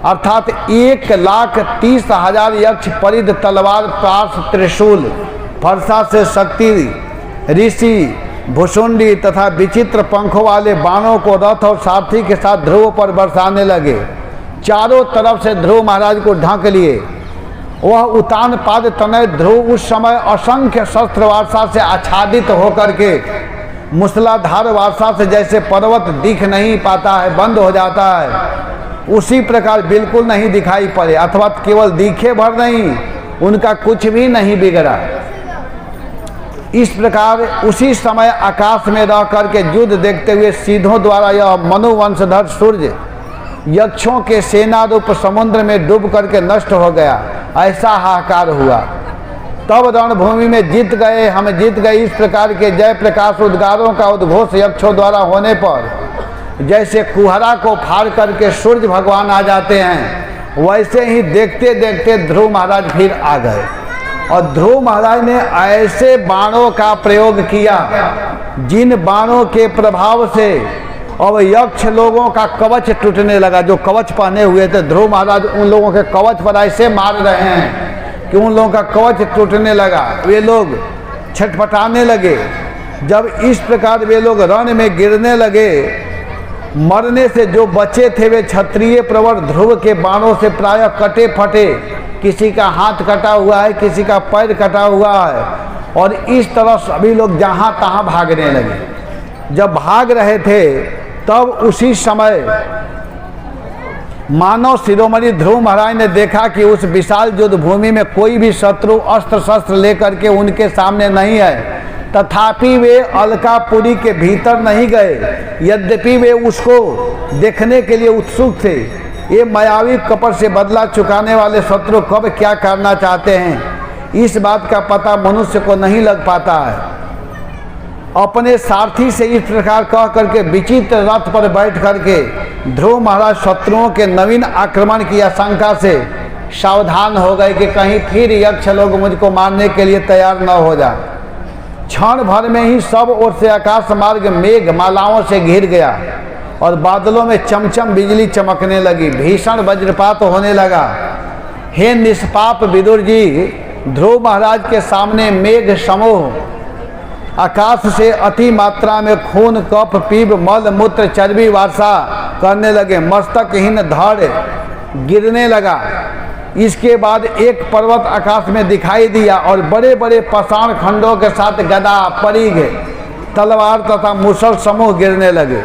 Speaker 1: अर्थात 1,30,000 यक्ष परिध तलवार पास त्रिशूल फरसा से शक्ति ऋषि भुषुंडी तथा विचित्र पंखों वाले बाणों को रथ और सारथी के साथ ध्रुव पर बरसाने लगे। चारों तरफ से ध्रुव महाराज को ढक लिए। वह उतान पाद तनय ध्रुव उस समय असंख्य शस्त्र वर्षा से आच्छादित होकर के मूसलाधार वर्षा से जैसे पर्वत दिख नहीं पाता है, बंद हो जाता है, उसी प्रकार बिल्कुल नहीं दिखाई पड़े, अथवा केवल दिखे भर नहीं, उनका कुछ भी नहीं बिगड़ा। इस प्रकार उसी समय आकाश में रह करके युद्ध देखते हुए सिद्धों द्वारा यह मनुवंशधर सूर्य यक्षों के सेना रूप समुद्र में डूब करके नष्ट हो गया। ऐसा हाहाकार हुआ। तब रणभूमि में जीत गए, हम जीत गए, इस प्रकार के जय प्रकाश उद्गारों का उद्घोष यक्षों द्वारा होने पर जैसे कुहरा को फाड़ करके सूर्य भगवान आ जाते हैं, वैसे ही देखते देखते ध्रुव महाराज फिर आ गए। और ध्रुव महाराज ने ऐसे बाणों का प्रयोग किया जिन बाणों के प्रभाव से अब यक्ष लोगों का कवच टूटने लगा। जो कवच पहने हुए थे, ध्रुव महाराज उन लोगों के कवच पर ऐसे मार रहे हैं कि उन लोगों का कवच टूटने लगा। वे लोग छटपटाने लगे। जब इस प्रकार वे लोग रण में गिरने लगे, मरने से जो बचे थे वे क्षत्रिय प्रवर ध्रुव के बाणों से प्रायः कटे फटे, किसी का हाथ कटा हुआ है, किसी का पैर कटा हुआ है, और इस तरह सभी लोग जहाँ तहाँ भागने लगे। जब भाग रहे थे तब उसी समय मानव शिरोमणि ध्रुव महाराज ने देखा कि उस विशाल युद्ध भूमि में कोई भी शत्रु अस्त्र शस्त्र लेकर के उनके सामने नहीं है, तथापि वे अलकापुरी के भीतर नहीं गए, यद्यपि वे उसको देखने के लिए उत्सुक थे। ये मायावी कपट से बदला चुकाने वाले शत्रु कब क्या करना चाहते हैं, इस बात का पता मनुष्य को नहीं लग पाता है। अपने सारथी से इस प्रकार कह करके विचित्र रथ पर बैठ करके ध्रुव महाराज शत्रुओं के नवीन आक्रमण की आशंका से सावधान हो गए कि कहीं फिर यक्ष लोग मुझको मारने के लिए तैयार न हो जाए। क्षण भर में ही सब ओर से आकाश मार्ग मेघ मालाओं से घिर गया और बादलों में चमचम बिजली चमकने लगी, भीषण वज्रपात होने लगा। हे निष्पाप विदुर जी, ध्रुव महाराज के सामने मेघ समूह आकाश से अति मात्रा में खून कफ पीप मल मूत्र चर्बी वर्षा करने लगे, मस्तकहीन धड़ गिरने लगा। इसके बाद एक पर्वत आकाश में दिखाई दिया और बड़े बड़े पाषाण खंडों के साथ गदा परिघ तलवार तथा मुसल समूह गिरने लगे।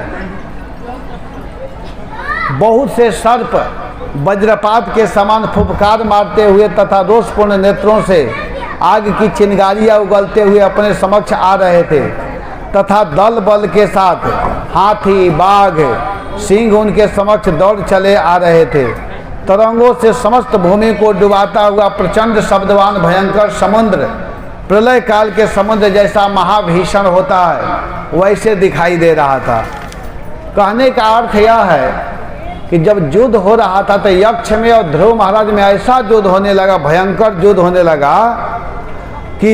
Speaker 1: बहुत से सर्प वज्रपात के समान फुफकार मारते हुए तथा रोषपूर्ण नेत्रों से आग की चिंगारियां उगलते हुए अपने समक्ष आ रहे थे, तथा दल बल के साथ हाथी बाघ सिंह उनके समक्ष दौड़ चले आ रहे थे। तरंगों से समस्त भूमि को डुबाता हुआ प्रचंड शब्दवान भयंकर समुद्र प्रलय काल के समुद्र जैसा महाभीषण होता है वैसे दिखाई दे रहा था। कहने का अर्थ यह है कि जब युद्ध हो रहा था तो यक्ष में और ध्रुव महाराज में ऐसा युद्ध होने लगा, भयंकर युद्ध होने लगा कि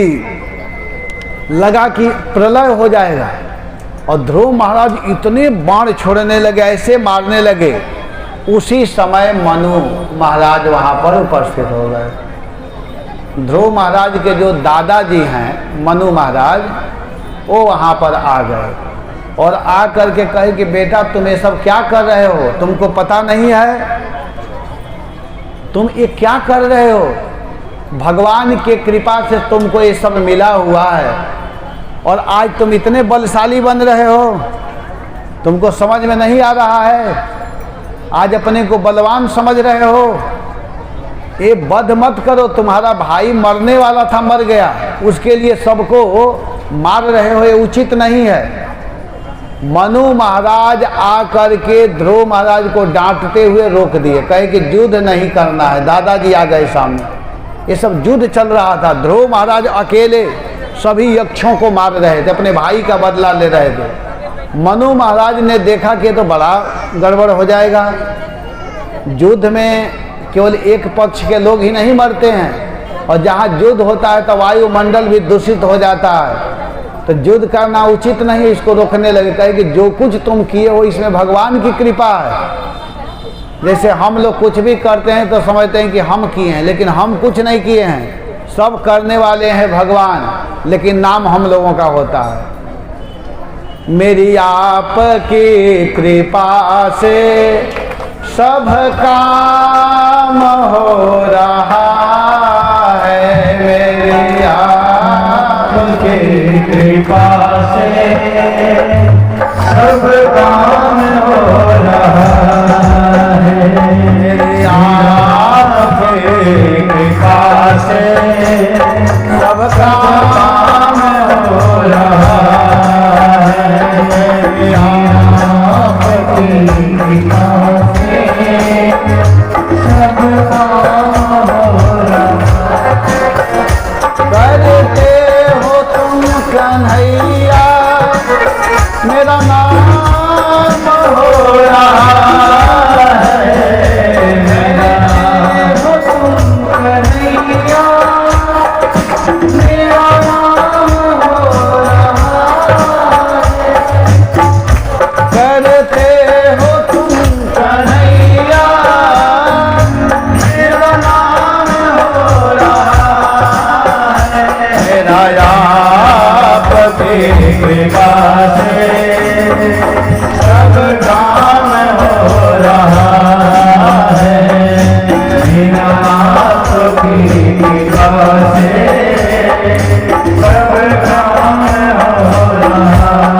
Speaker 1: प्रलय हो जाएगा। और ध्रुव महाराज इतने बाण छोड़ने लगे, ऐसे मारने लगे। उसी समय मनु महाराज वहाँ पर उपस्थित हो गए। ध्रुव महाराज के जो दादाजी हैं मनु महाराज, वो वहाँ पर आ गए और आ करके कहे कि बेटा तुम ये सब क्या कर रहे हो, तुमको पता नहीं है, तुम ये क्या कर रहे हो? भगवान के कृपा से तुमको ये सब मिला हुआ है और आज तुम इतने बलशाली बन रहे हो, तुमको समझ में नहीं आ रहा है, आज अपने को बलवान समझ रहे हो। ये बध मत करो, तुम्हारा भाई मरने वाला था, मर गया, उसके लिए सबको मार रहे हो, ये उचित नहीं है। मनु महाराज आकर के ध्रुव महाराज को डांटते हुए रोक दिए, कहे कि युद्ध नहीं करना है। दादाजी आ गए सामने, ये सब युद्ध चल रहा था। ध्रुव महाराज अकेले सभी यक्षों को मार रहे थे, अपने भाई का बदला ले रहे थे। मनु महाराज ने देखा कि तो बड़ा गड़बड़ हो जाएगा, युद्ध में केवल एक पक्ष के लोग ही नहीं मरते हैं, और जहाँ युद्ध होता है तो वायुमंडल भी दूषित हो जाता है। तो युद्ध करना उचित नहीं, इसको रोकने लगे। कहे कि जो कुछ तुम किए हो इसमें भगवान की कृपा है। जैसे हम लोग कुछ भी करते हैं तो समझते हैं कि हम किए हैं, लेकिन हम कुछ नहीं किए हैं, सब करने वाले हैं भगवान, लेकिन नाम हम लोगों का होता है। मेरी आपकी कृपा से सब काम हो रहा है, मेरी आपकी कृपा से सब काम हो रहा है, मेरी आपकी कृपा से सब काम हो रहा है, मेरी आपकी कृपा से सब काम हो रहा है। करते हो तुम कन्हैया मेरा नाम हो रहा है, मेरा हो तुम कन्हैया मेरा नाम हो रहा है। करते हो तुम कन्हैया मेरा नाम हो रहा है, मेरा आपकी कृपा से सब काम हो रहा है, मेरा आपकी कृपा से सब काम हो रहा है।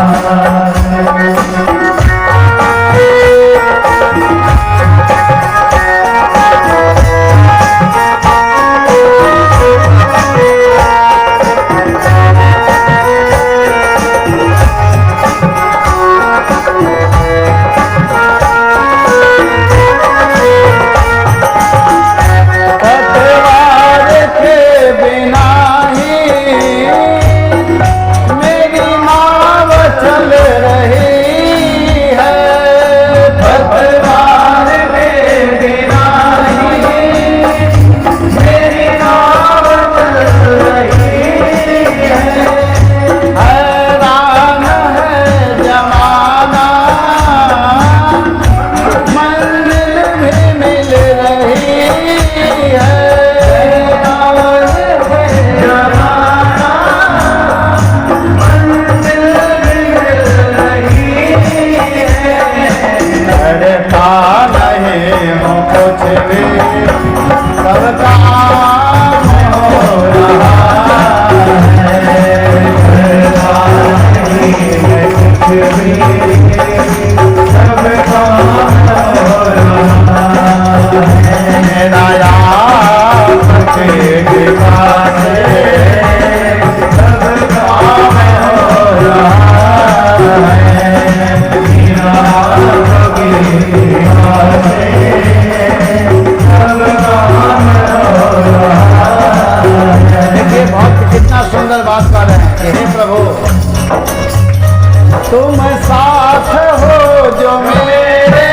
Speaker 1: तुम साथ हो जो मेरे।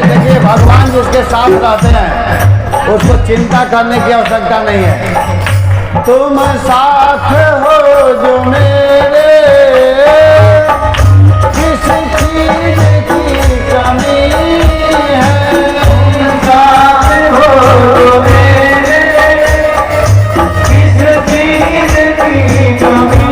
Speaker 1: देखिए भगवान जिसके साथ रहते हैं उसको चिंता करने की आवश्यकता नहीं है। तुम साथ हो जो मेरे, किस चीज की कमी है। साथ हो जो मेरे, किस चीज की कमी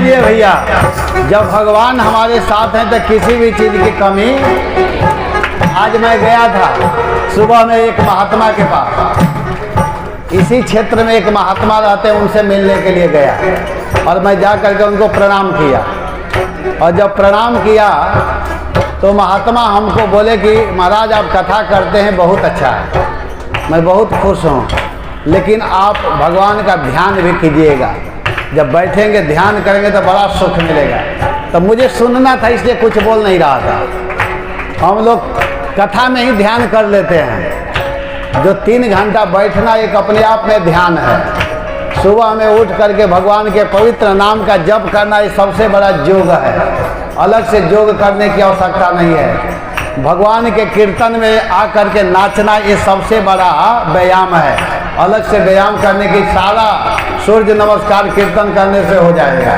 Speaker 1: भैया। जब भगवान हमारे साथ हैं तो किसी भी चीज की कमी। आज मैं गया था सुबह में एक महात्मा के पास, इसी क्षेत्र में एक महात्मा रहते हैं, उनसे मिलने के लिए गया और मैं जा करके उनको प्रणाम किया। और जब प्रणाम किया तो महात्मा हमको बोले कि महाराज आप कथा करते हैं, बहुत अच्छा है, मैं बहुत खुश हूँ, लेकिन आप भगवान का ध्यान भी कीजिएगा। जब बैठेंगे ध्यान करेंगे तो बड़ा सुख मिलेगा। तो मुझे सुनना था, इसलिए कुछ बोल नहीं रहा था। हम लोग कथा में ही ध्यान कर लेते हैं। जो 3 घंटा बैठना एक अपने आप में ध्यान है। सुबह में उठ करके भगवान के पवित्र नाम का जप करना, ये सबसे बड़ा योग है। अलग से योग करने की आवश्यकता नहीं है। भगवान के कीर्तन में आ करके नाचना, ये सबसे बड़ा व्यायाम है। अलग से व्यायाम करने की, सारा सूर्य नमस्कार कीर्तन करने से हो जाएगा।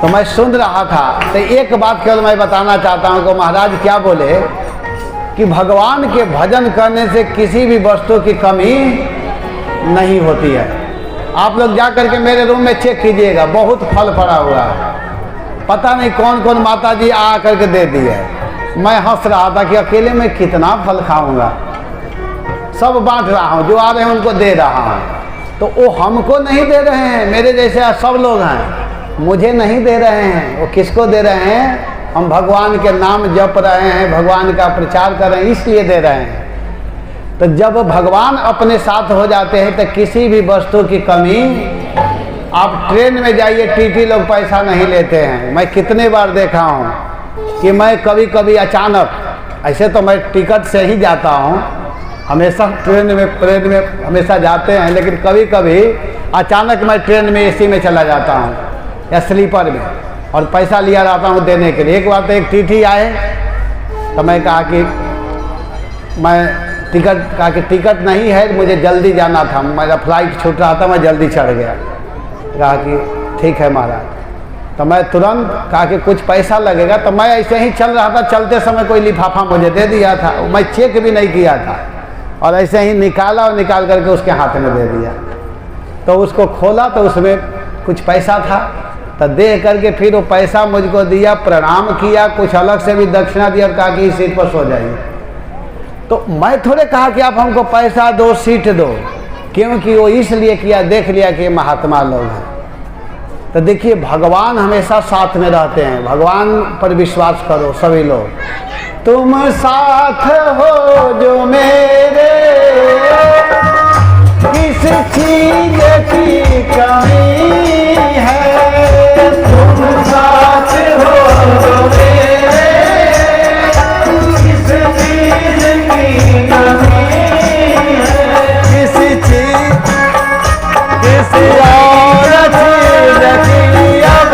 Speaker 1: तो मैं सुन रहा था, तो एक बात केवल मैं बताना चाहता हूँ कि महाराज क्या बोले कि भगवान के भजन करने से किसी भी वस्तु की कमी नहीं होती है। आप लोग जा करके मेरे रूम में चेक कीजिएगा, बहुत फल पड़ा हुआ है। पता नहीं कौन कौन माता जी आ करके दे दी है। मैं हंस रहा था कि अकेले में कितना फल खाऊंगा। सब बांट रहा हूँ, जो आ रहे हैं उनको दे रहा हूँ। तो वो हमको नहीं दे रहे हैं, मेरे जैसे सब लोग हैं, मुझे नहीं दे रहे हैं। वो किसको दे रहे हैं? हम भगवान के नाम जप रहे हैं, भगवान का प्रचार कर रहे हैं, इसलिए दे रहे हैं। तो जब भगवान अपने साथ हो जाते हैं तो किसी भी वस्तु की कमी, आप ट्रेन में जाइए, टीटी लोग पैसा नहीं लेते हैं। मैं कितने बार देखा हूँ कि मैं कभी कभी अचानक, ऐसे तो मैं टिकट से ही जाता हूँ, हमेशा प्लेन में हमेशा जाते हैं, लेकिन कभी कभी अचानक मैं ट्रेन में एसी में चला जाता हूँ या स्लीपर में, और पैसा लिया रहता हूँ देने के लिए। एक बार तो एक टीटी आए, तो मैं कहा कि मैं टिकट नहीं है, मुझे जल्दी जाना था, मेरा फ्लाइट छूट रहा था, मैं जल्दी चढ़ गया। कहा कि ठीक है महाराज। तो मैं तुरंत कहा कि कुछ पैसा लगेगा। तो मैं ऐसे ही चल रहा था, चलते समय कोई लिफाफा मुझे दे दिया था, मैं चेक भी नहीं किया था, और ऐसे ही निकाला और निकाल करके उसके हाथ में दे दिया। तो उसको खोला तो उसमें कुछ पैसा था, तो दे करके फिर वो पैसा मुझको दिया, प्रणाम किया, कुछ अलग से भी दक्षिणा दिया और कहा कि इस सीट पर सो जाइए। तो मैं थोड़े कहा कि आप हमको पैसा दो, सीट दो, क्योंकि वो इसलिए किया, देख लिया कि महात्मा लोग हैं। तो देखिए, भगवान हमेशा साथ में रहते हैं। भगवान पर विश्वास करो सभी लोग। तुम साथ हो जो मेरे, किस चीज की कमी है। तुम साथ हो जो मेरे, किस चीज की कमी है। किसी चीज, किसी और चीज की अब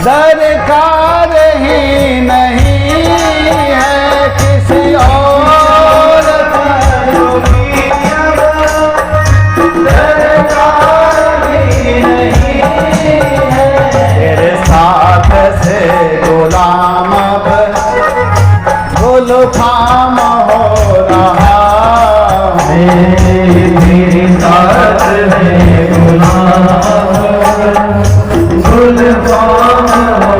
Speaker 1: दरकार ही नहीं है। किसी और चीज की अब दरकार ही नहीं है। तेरे साथ से गुलाम अब गुलफाम हो रहा है। मेरे साथ है गुलाम गुलफाम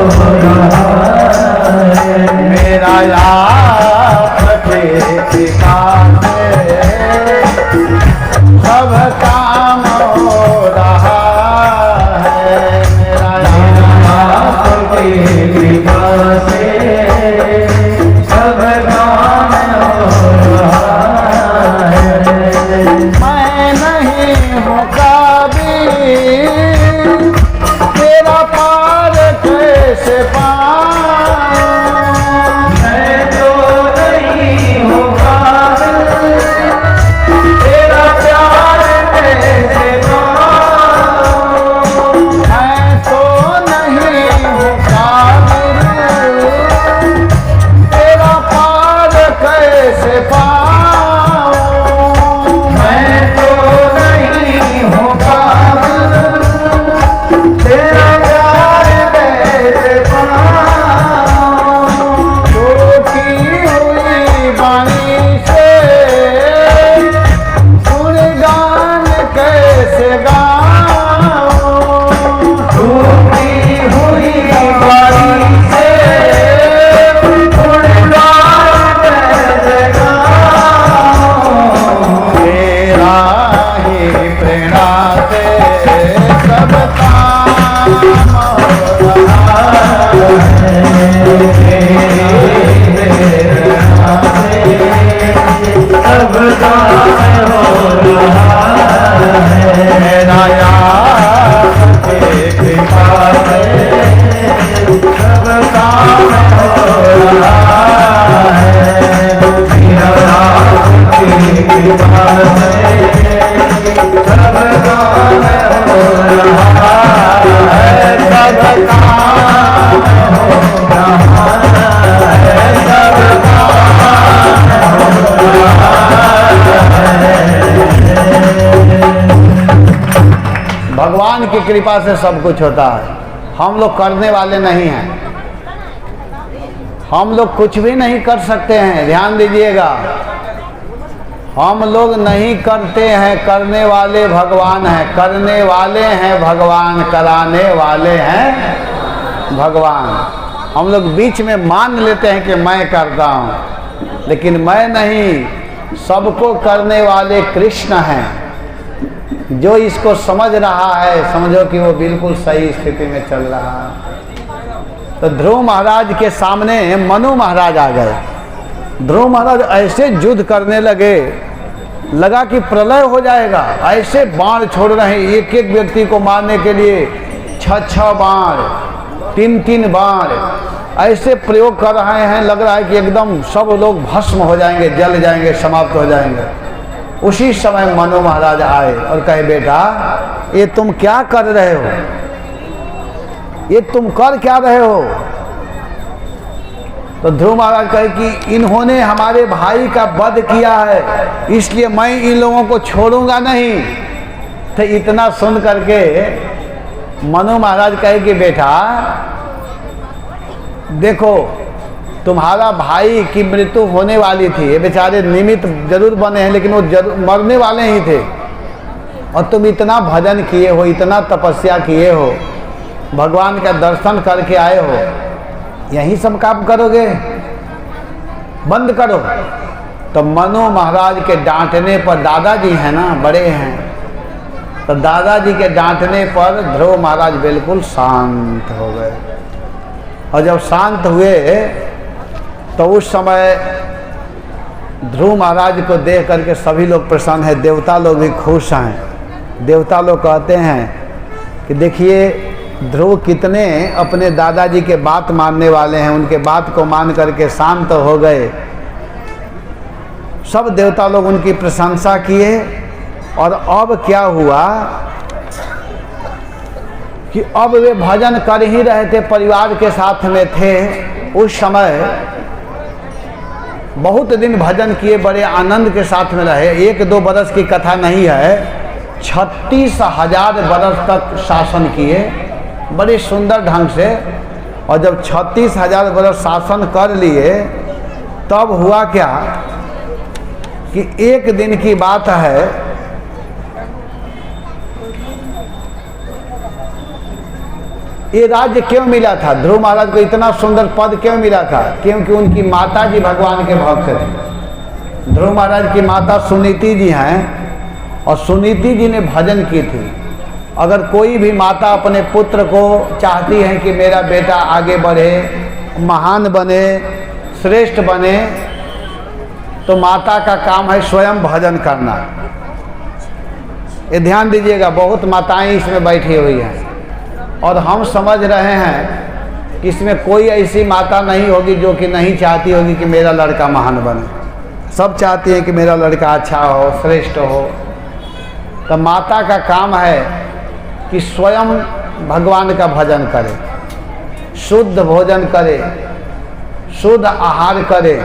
Speaker 1: हो रहा है। मेरा आपके पिता से सब काम हो रहा है। मेरा आपके पिता से सब काम हो रहा है। मैं नहीं हूँ काबिल, तेरा पार कैसे पाऊं। मैं तो नहीं हूँ काबिल, तेरा प्यार कैसे पाऊं। मैं तो नहीं हूँ काबिल, तेरा पार कैसे पाऊं। मैं तो नहीं हूँ काबिल, तेरा प्यार कैसे पाऊं। भगवान की कृपा से सब कुछ होता है। हम लोग करने वाले नहीं हैं, हम लोग कुछ भी नहीं कर सकते हैं। ध्यान दीजिएगा, हम लोग नहीं करते हैं, करने वाले भगवान हैं। करने वाले हैं भगवान, कराने वाले हैं भगवान। हम लोग बीच में मान लेते हैं कि मैं करता हूँ, लेकिन मैं नहीं, सबको करने वाले कृष्ण हैं। जो इसको समझ रहा है, समझो कि वो बिल्कुल सही स्थिति में चल रहा है। तो ध्रुव महाराज के सामने मनु महाराज आ गए। ध्रुव महाराज ऐसे युद्ध करने लगे, लगा कि प्रलय हो जाएगा। ऐसे बाण छोड़ रहे हैं, एक एक व्यक्ति को मारने के लिए 6 बाण, 3 बाण ऐसे प्रयोग कर रहे हैं। लग रहा है कि एकदम सब लोग भस्म हो जाएंगे, जल जाएंगे, समाप्त हो जाएंगे। उसी समय मनु महाराज आए और कहे, बेटा ये तुम क्या कर रहे हो, ये तुम कर क्या रहे हो? तो ध्रुव महाराज कहे कि इन्होंने हमारे भाई का वध किया है, इसलिए मैं इन लोगों को छोड़ूंगा नहीं। तो इतना सुन करके मनु महाराज कहे कि बेटा देखो, तुम्हारा भाई की मृत्यु होने वाली थी, ये बेचारे निमित्त जरूर बने हैं, लेकिन वो जरूर मरने वाले ही थे। और तुम इतना भजन किए हो, इतना तपस्या किए हो, भगवान का दर्शन करके आए हो, यही सब काम करोगे? बंद करो। तो मनु महाराज के डांटने पर, दादाजी हैं ना, बड़े हैं, तो दादाजी के डांटने पर ध्रुव महाराज बिल्कुल शांत हो गए। और जब शांत हुए तो उस समय ध्रुव महाराज को देख करके सभी लोग प्रसन्न हैं, देवता लोग भी खुश हैं। देवता लोग कहते हैं कि देखिए ध्रुव कितने अपने दादाजी के बात मानने वाले हैं, उनके बात को मान करके शांत हो गए। सब देवता लोग उनकी प्रशंसा किए। और अब क्या हुआ कि अब वे भजन कर ही रहे थे, परिवार के साथ में थे। उस समय बहुत दिन भजन किए, बड़े आनंद के साथ में रहे। 1-2 बरस की कथा नहीं है, 36,000 बरस तक शासन किए बड़े सुंदर ढंग से। और जब 36,000 बरस शासन कर लिए, तब हुआ क्या कि एक दिन की बात है, ये राज्य क्यों मिला था ध्रुव महाराज को, इतना सुंदर पद क्यों मिला था? क्योंकि उनकी माता जी भगवान के भक्त थे। ध्रुव महाराज की माता सुनीति जी हैं, और सुनीति जी ने भजन की थी। अगर कोई भी माता अपने पुत्र को चाहती है कि मेरा बेटा आगे बढ़े, महान बने, श्रेष्ठ बने, तो माता का काम है स्वयं भजन करना। ये ध्यान दीजिएगा, बहुत माताएं इसमें बैठी हुई हैं, और हम समझ रहे हैं कि इसमें कोई ऐसी माता नहीं होगी जो कि नहीं चाहती होगी कि मेरा लड़का महान बने। सब चाहती हैं कि मेरा लड़का अच्छा हो, श्रेष्ठ हो। तो माता का काम है कि स्वयं भगवान का भजन करे, शुद्ध भोजन करे, शुद्ध आहार करे।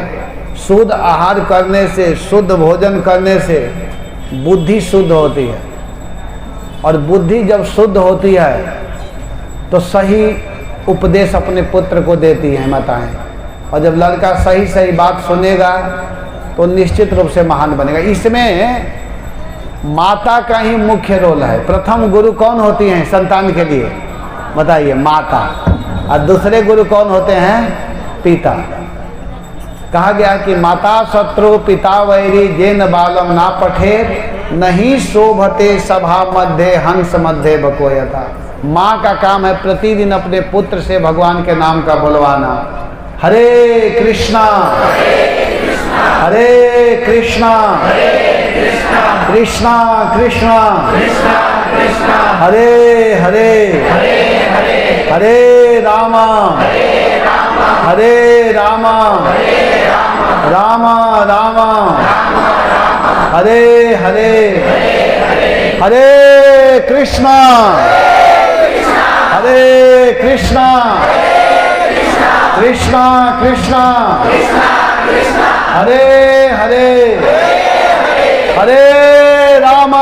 Speaker 1: शुद्ध आहार करने से, शुद्ध भोजन करने से बुद्धि शुद्ध होती है, और बुद्धि जब शुद्ध होती है तो सही उपदेश अपने पुत्र को देती है माताएं। और जब लड़का सही सही बात सुनेगा तो निश्चित रूप से महान बनेगा। इसमें माता का ही मुख्य रोल है। प्रथम गुरु कौन होती हैं संतान के लिए? बताइए, माता। और दूसरे गुरु कौन होते हैं? पिता। कहा गया कि माता शत्रु पिता वैरी जेन बालम ना पठेत नहीं शोभते सभा मध्य हंस मध्य बकोयता। माँ का काम है प्रतिदिन अपने पुत्र से भगवान के नाम का बुलवाना। हरे कृष्णा हरे कृष्णा कृष्णा कृष्णा हरे हरे हरे रामा हरे राम राम राम हरे हरे हरे कृष्णा हरे कृष्णा कृष्णा कृष्णा हरे हरे हरे राम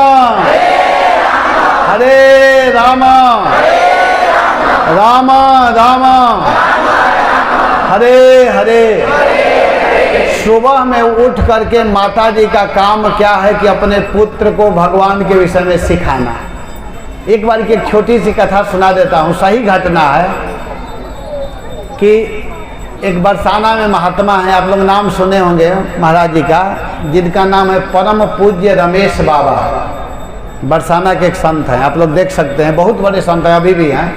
Speaker 1: हरे राम राम राम हरे हरे। सुबह में उठ करके माता जी का काम क्या है कि अपने पुत्र को भगवान के विषय में सिखाना। एक बार की एक छोटी सी कथा सुना देता हूँ, सही घटना है कि एक बरसाना में महात्मा है, आप लोग नाम सुने होंगे महाराज जी का, जिनका नाम है परम पूज्य रमेश बाबा। बरसाना के एक संत हैं, आप लोग देख सकते हैं, बहुत बड़े संत हैं, अभी भी हैं।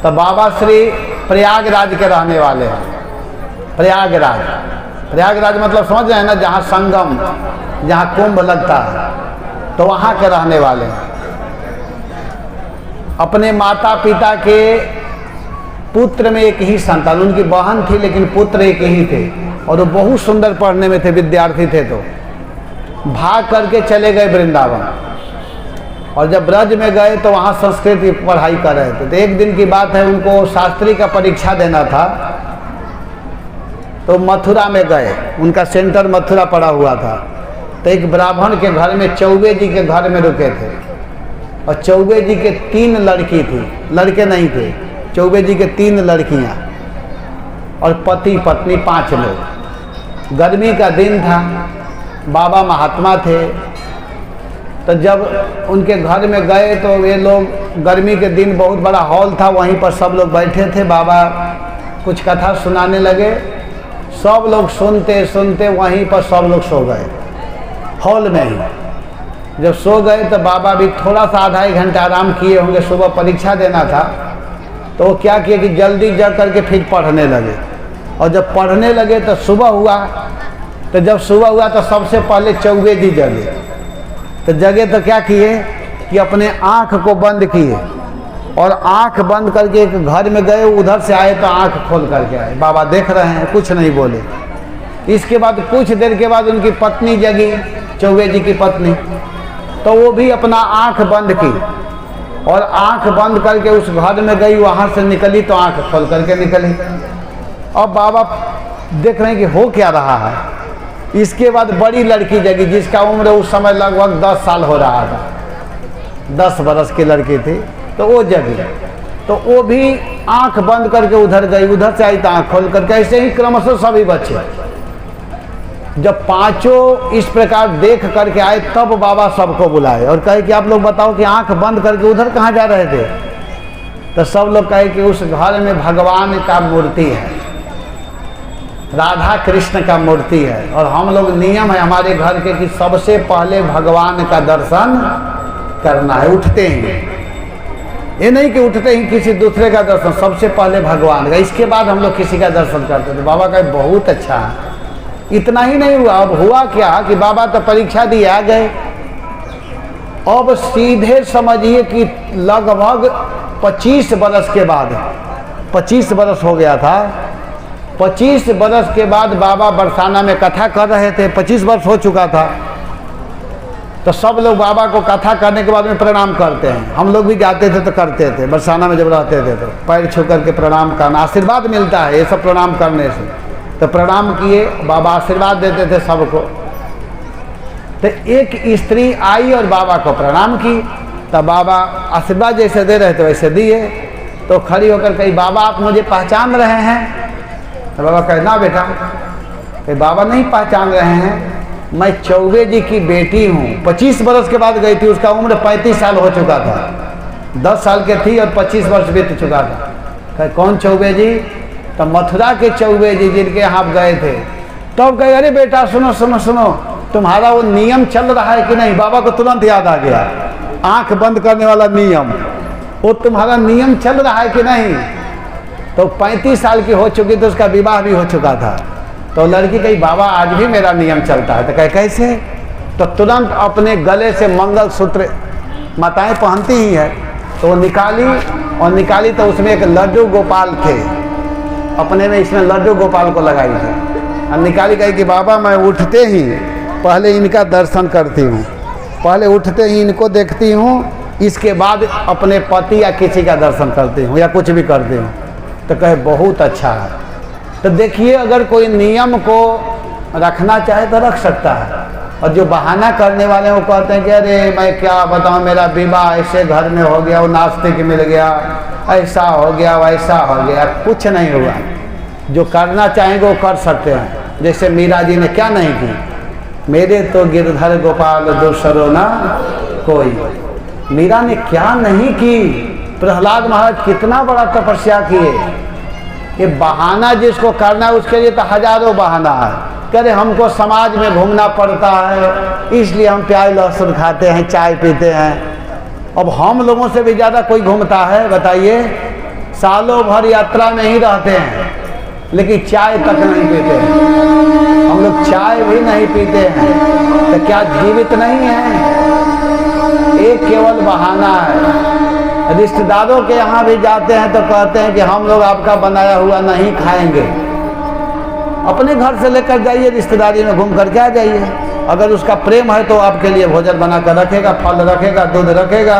Speaker 1: तो बाबा श्री प्रयागराज के रहने वाले हैं। प्रयागराज, प्रयागराज मतलब समझ रहे हैं ना, जहाँ संगम, जहाँ कुंभ लगता है, तो वहाँ के रहने वाले हैं। अपने माता पिता के पुत्र में एक ही संतान, उनकी बहन थी लेकिन पुत्र एक ही थे, और वो बहुत सुंदर पढ़ने में थे, विद्यार्थी थे। तो भाग करके चले गए वृंदावन, और जब ब्रज में गए तो वहाँ संस्कृत की पढ़ाई कर रहे थे। तो एक दिन की बात है, उनको शास्त्री का परीक्षा देना था, तो मथुरा में गए, उनका सेंटर मथुरा पड़ा हुआ था। तो एक ब्राह्मण के घर में, चौबे जी के घर में रुके थे, और चौबे जी के 3 लड़की थी, लड़के नहीं थे। चौबे जी के 3 लड़कियां और पति पत्नी 5 लोग। गर्मी का दिन था, बाबा महात्मा थे। तो जब उनके घर में गए तो वे लोग, गर्मी के दिन बहुत बड़ा हॉल था, वहीं पर सब लोग बैठे थे। बाबा कुछ कथा सुनाने लगे, सब लोग सुनते सुनते वहीं पर सब लोग सो गए, हॉल में ही। जब सो गए तो बाबा भी थोड़ा सा आधा 1 घंटा आराम किए होंगे, सुबह परीक्षा देना था। तो वो क्या किए कि जल्दी जग करके फिर पढ़ने लगे, और जब पढ़ने लगे तो सुबह हुआ। तो जब सुबह हुआ तो सबसे पहले चौबे जी जगे। तो जगे तो क्या किए कि अपने आँख को बंद किए, और आँख बंद करके एक घर में गए, उधर से आए तो आँख खोल करके आए। बाबा देख रहे हैं, कुछ नहीं बोले। इसके बाद कुछ देर के बाद उनकी पत्नी जगी, चौबे जी की पत्नी, तो वो भी अपना आँख बंद की, और आँख बंद करके उस घर में गई, वहाँ से निकली तो आँख खोल करके निकली। अब बाबा देख रहे हैं कि हो क्या रहा है। इसके बाद बड़ी लड़की जगी, जिसका उम्र उस समय लगभग 10 साल हो रहा था, 10 बरस की लड़की थी। तो वो जगी, तो वो भी आँख बंद करके उधर गई, उधर से आई तो आँख खोल करके। ऐसे ही क्रमशः सभी बच्चे, जब 5 इस प्रकार देख करके आए, तब बाबा सबको बुलाए और कहे कि आप लोग बताओ कि आंख बंद करके उधर कहाँ जा रहे थे। तो सब लोग कहे कि उस घर में भगवान का मूर्ति है, राधा कृष्ण का मूर्ति है, और हम लोग नियम है हमारे घर के कि सबसे पहले भगवान का दर्शन करना है, उठते ही। ये नहीं कि उठते ही किसी दूसरे का दर्शन, सबसे पहले भगवान का, इसके बाद हम लोग किसी का दर्शन करते थे। बाबा का बहुत अच्छा है। इतना ही नहीं हुआ, अब हुआ क्या कि बाबा तो परीक्षा दिए आ गए। अब सीधे समझिए कि लगभग 25 बरस के बाद, 25 बरस हो गया था, 25 बरस के बाद बाबा बरसाना में कथा कर रहे थे। 25 वर्ष हो चुका था। तो सब लोग बाबा को कथा करने के बाद में प्रणाम करते हैं। हम लोग भी जाते थे तो करते थे, बरसाना में जब रहते थे तो पैर छू करके प्रणाम करना, आशीर्वाद मिलता है ये सब प्रणाम करने से। तो प्रणाम किए, बाबा आशीर्वाद देते थे सबको। तो एक स्त्री आई और बाबा को प्रणाम की, तब बाबा आशीर्वाद जैसे दे रहे थे वैसे दिए। तो खड़ी होकर कही, बाबा आप मुझे पहचान रहे हैं? तो बाबा कहे, ना बेटा। कहे, बाबा नहीं पहचान रहे हैं, मैं चौबे जी की बेटी हूँ। 25 बरस के बाद गई थी, उसका उम्र 35 साल हो चुका था, 10 साल के थी और 25 वर्ष बीत चुका था। कहे, कौन चौबे जी? तो मथुरा के चौबे जी जिनके यहाँ आप गए थे। तब कहे, अरे बेटा सुनो सुनो सुनो, तुम्हारा वो नियम चल रहा है कि नहीं? बाबा को तुरंत याद आ गया, आंख बंद करने वाला नियम, वो तुम्हारा नियम चल रहा है कि नहीं? तो 35 साल की हो चुकी तो उसका विवाह भी हो चुका था। तो लड़की कही, बाबा आज भी मेरा नियम चलता है। तो कहे, कैसे? तो तुरंत अपने गले से मंगलसूत्र, माताएं पहनती ही है, तो वो निकाली, और निकाली तो उसमें एक लड्डू गोपाल थे, अपने में इसमें लड्डू गोपाल को लगाई थी और निकाली गई कि बाबा मैं उठते ही पहले इनका दर्शन करती हूँ, पहले उठते ही इनको देखती हूँ, इसके बाद अपने पति या किसी का दर्शन करती हूँ या कुछ भी करती हूँ। तो कहे बहुत अच्छा है। तो देखिए अगर कोई नियम को रखना चाहे तो रख सकता है, और जो बहाना करने वाले वो कहते हैं कि अरे मैं क्या बताऊँ, मेरा विवाह ऐसे घर में हो गया, वो नास्तिक मिल गया, ऐसा हो गया वैसा हो गया। कुछ नहीं हुआ। जो करना चाहेंगे वो कर सकते हैं। जैसे मीरा जी ने क्या नहीं की, मेरे तो गिरधर गोपाल दूसरो ना कोई। मीरा ने क्या नहीं की। प्रहलाद महाराज कितना बड़ा तपस्या किए। ये बहाना जिसको करना है उसके लिए तो हजारों बहाना है। करे हमको समाज में घूमना पड़ता है इसलिए हम प्याज लहसुन खाते हैं, चाय पीते हैं। अब हम लोगों से भी ज़्यादा कोई घूमता है बताइए? सालों भर यात्रा में ही रहते हैं लेकिन चाय तक नहीं पीते हैं। हम लोग चाय भी नहीं पीते हैं तो क्या जीवित नहीं है? एक केवल बहाना है। रिश्तेदारों के यहाँ भी जाते हैं तो कहते हैं कि हम लोग आपका बनाया हुआ नहीं खाएंगे। अपने घर से लेकर जाइए, रिश्तेदारी में घूम कर के आ जाइए। अगर उसका प्रेम है तो आपके लिए भोजन बना कर रखेगा, फल रखेगा, दूध रखेगा।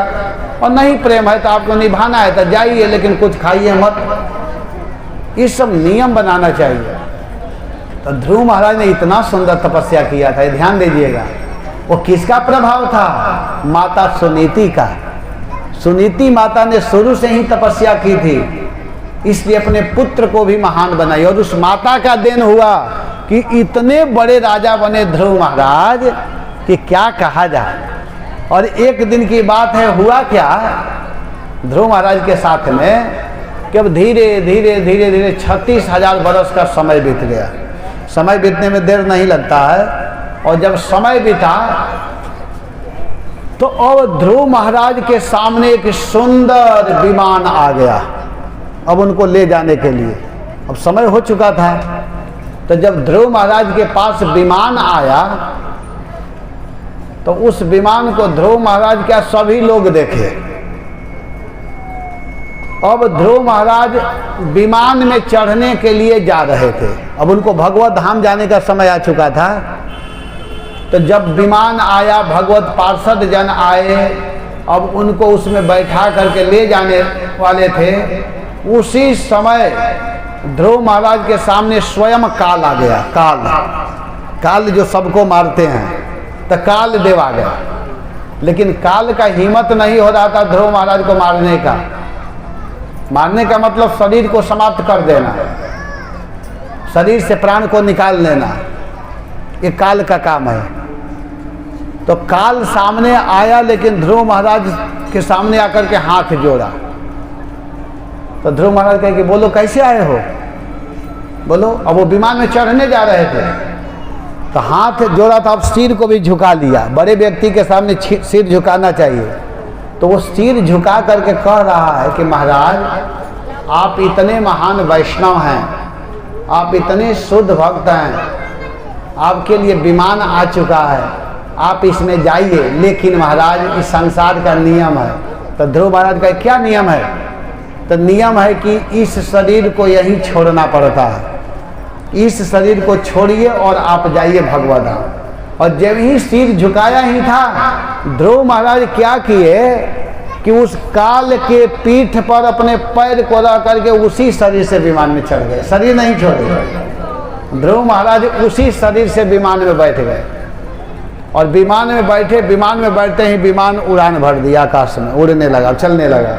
Speaker 1: और नहीं प्रेम है तो आपको निभाना है तो जाइए लेकिन कुछ खाइए मत। ये सब नियम बनाना चाहिए। तो ध्रुव महाराज ने इतना सुंदर तपस्या किया था, ध्यान दीजिएगा। वो किसका प्रभाव था? माता सुनीति का। सुनीति माता ने शुरू से ही तपस्या की थी, इसलिए अपने पुत्र को भी महान बनाई। और उस माता का देन हुआ कि इतने बड़े राजा बने ध्रुव महाराज कि क्या कहा जाए। और एक दिन की बात है, हुआ क्या ध्रुव महाराज के साथ में कि अब धीरे धीरे धीरे धीरे 36,000 बरस का समय बीत गया। समय बीतने में देर नहीं लगता है। और जब समय बीता तो अब ध्रुव महाराज के सामने एक सुंदर विमान आ गया, अब उनको ले जाने के लिए। अब समय हो चुका था। तो जब ध्रुव महाराज के पास विमान आया तो उस विमान को ध्रुव महाराज क्या सभी लोग देखे। अब ध्रुव महाराज विमान में चढ़ने के लिए जा रहे थे। अब उनको भगवत धाम जाने का समय आ चुका था। तो जब विमान आया, भगवत पार्षद जन आए, अब उनको उसमें बैठा करके ले जाने वाले थे। उसी समय ध्रुव महाराज के सामने स्वयं काल आ गया। काल जो सबको मारते हैं, तो काल देव आ गया। लेकिन काल का हिम्मत नहीं हो रहा था ध्रुव महाराज को मारने का। मारने का मतलब शरीर को समाप्त कर देना, शरीर से प्राण को निकाल लेना, ये काल का काम है। तो काल सामने आया लेकिन ध्रुव महाराज के सामने आकर के हाथ जोड़ा। तो ध्रुव महाराज कहे कि बोलो कैसे आए हो, बोलो। अब वो विमान में चढ़ने जा रहे थे तो हाथ जोड़ा था, अब सिर को भी झुका लिया। बड़े व्यक्ति के सामने सिर झुकाना चाहिए। तो वो सिर झुका करके कह रहा है कि महाराज आप इतने महान वैष्णव हैं, आप इतने शुद्ध भक्त हैं, आपके लिए विमान आ चुका है, आप इसमें जाइए। लेकिन महाराज इस संसार का नियम है। तो ध्रुव महाराज का क्या नियम है? तो नियम है कि इस शरीर को यहीं छोड़ना पड़ता है। इस शरीर को छोड़िए और आप जाइए भगवत धाम। और जब ही सिर झुकाया ही था, ध्रुव महाराज क्या किए कि उस काल के पीठ पर अपने पैर को रख करके उसी शरीर से विमान में चढ़ गए। शरीर नहीं छोड़े। ध्रुव महाराज उसी शरीर से विमान में बैठ गए और विमान में बैठे। विमान में बैठते ही विमान उड़ान भर दिया, आकाश में उड़ने लगा, चलने लगा।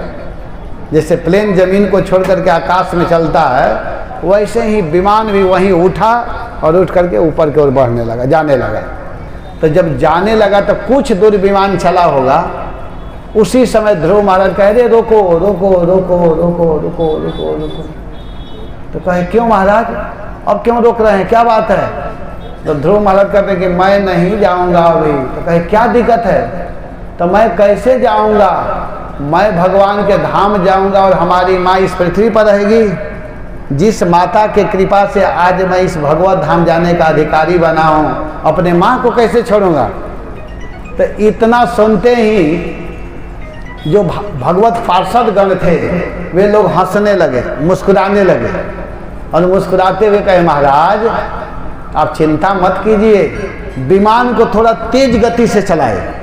Speaker 1: जैसे प्लेन जमीन को छोड़ करके आकाश में चलता है, वैसे ही विमान भी वहीं उठा और उठ करके ऊपर की ओर बढ़ने लगा, जाने लगा। तो जब जाने लगा तो कुछ दूर विमान चला होगा। उसी समय ध्रुव महाराज कह रहे रोको रोको रोको रोको रोको रोको रोको। तो कहे क्यों महाराज, अब क्यों रोक रहे हैं, क्या बात है? तो ध्रुव महाराज कहते हैं कि मैं नहीं जाऊंगा अभी। तो कहे क्या दिक्कत है? तो मैं कैसे जाऊंगा, मैं भगवान के धाम जाऊंगा और हमारी माँ इस पृथ्वी पर रहेगी। जिस माता के कृपा से आज मैं इस भगवत धाम जाने का अधिकारी बना हूँ, अपने माँ को कैसे छोड़ूंगा? तो इतना सुनते ही जो भगवत पार्षद गण थे वे लोग हंसने लगे, मुस्कुराने लगे। और मुस्कुराते हुए कहे, महाराज आप चिंता मत कीजिए, विमान को थोड़ा तेज गति से चलाए।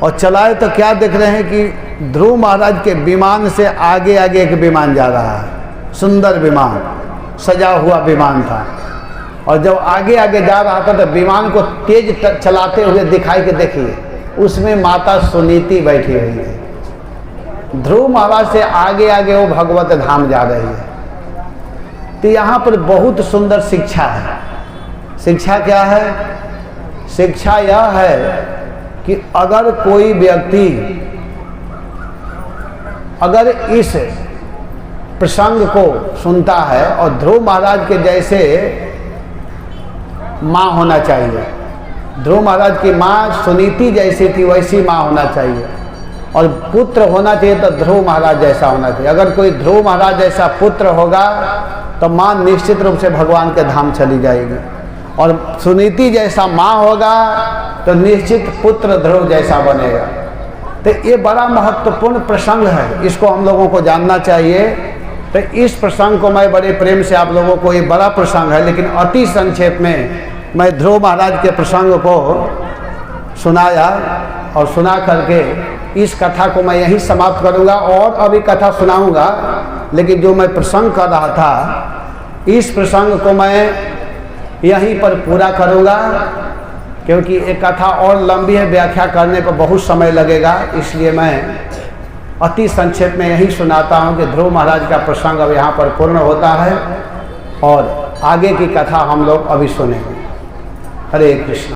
Speaker 1: और चलाए तो क्या देख रहे हैं कि ध्रुव महाराज के विमान से आगे आगे एक विमान जा रहा है, सुंदर विमान, सजा हुआ विमान था। और जब आगे आगे जा रहा था तो विमान को तेज चलाते हुए दिखाई के देखिए, उसमें माता सुनीति बैठी हुई है। ध्रुव महाराज से आगे आगे वो भगवत धाम जा रही है। तो यहाँ पर बहुत सुंदर शिक्षा है। शिक्षा क्या है? शिक्षा यह है कि अगर कोई व्यक्ति अगर इस प्रसंग को सुनता है, और ध्रुव महाराज के जैसे माँ होना चाहिए, ध्रुव महाराज की माँ सुनीति जैसी थी वैसी माँ होना चाहिए, और पुत्र होना चाहिए तो ध्रुव महाराज जैसा होना चाहिए। अगर कोई ध्रुव महाराज जैसा पुत्र होगा तो माँ निश्चित रूप से भगवान के धाम चली जाएगी, और सुनीति जैसा माँ होगा तो निश्चित पुत्र ध्रुव जैसा बनेगा। तो ये बड़ा महत्वपूर्ण प्रसंग है, इसको हम लोगों को जानना चाहिए। तो इस प्रसंग को मैं बड़े प्रेम से आप लोगों को, ये बड़ा प्रसंग है लेकिन अति संक्षेप में मैं ध्रुव महाराज के प्रसंग को सुनाया, और सुना करके इस कथा को मैं यहीं समाप्त करूंगा। और अभी कथा सुनाऊंगा, लेकिन जो मैं प्रसंग कर रहा था इस प्रसंग को मैं यहीं पर पूरा करूंगा, क्योंकि एक कथा और लंबी है, व्याख्या करने पर बहुत समय लगेगा। इसलिए मैं अति संक्षेप में यही सुनाता हूँ कि ध्रुव महाराज का प्रसंग अब यहाँ पर पूर्ण होता है, और आगे की कथा हम लोग अभी सुनेंगे। हरे कृष्ण।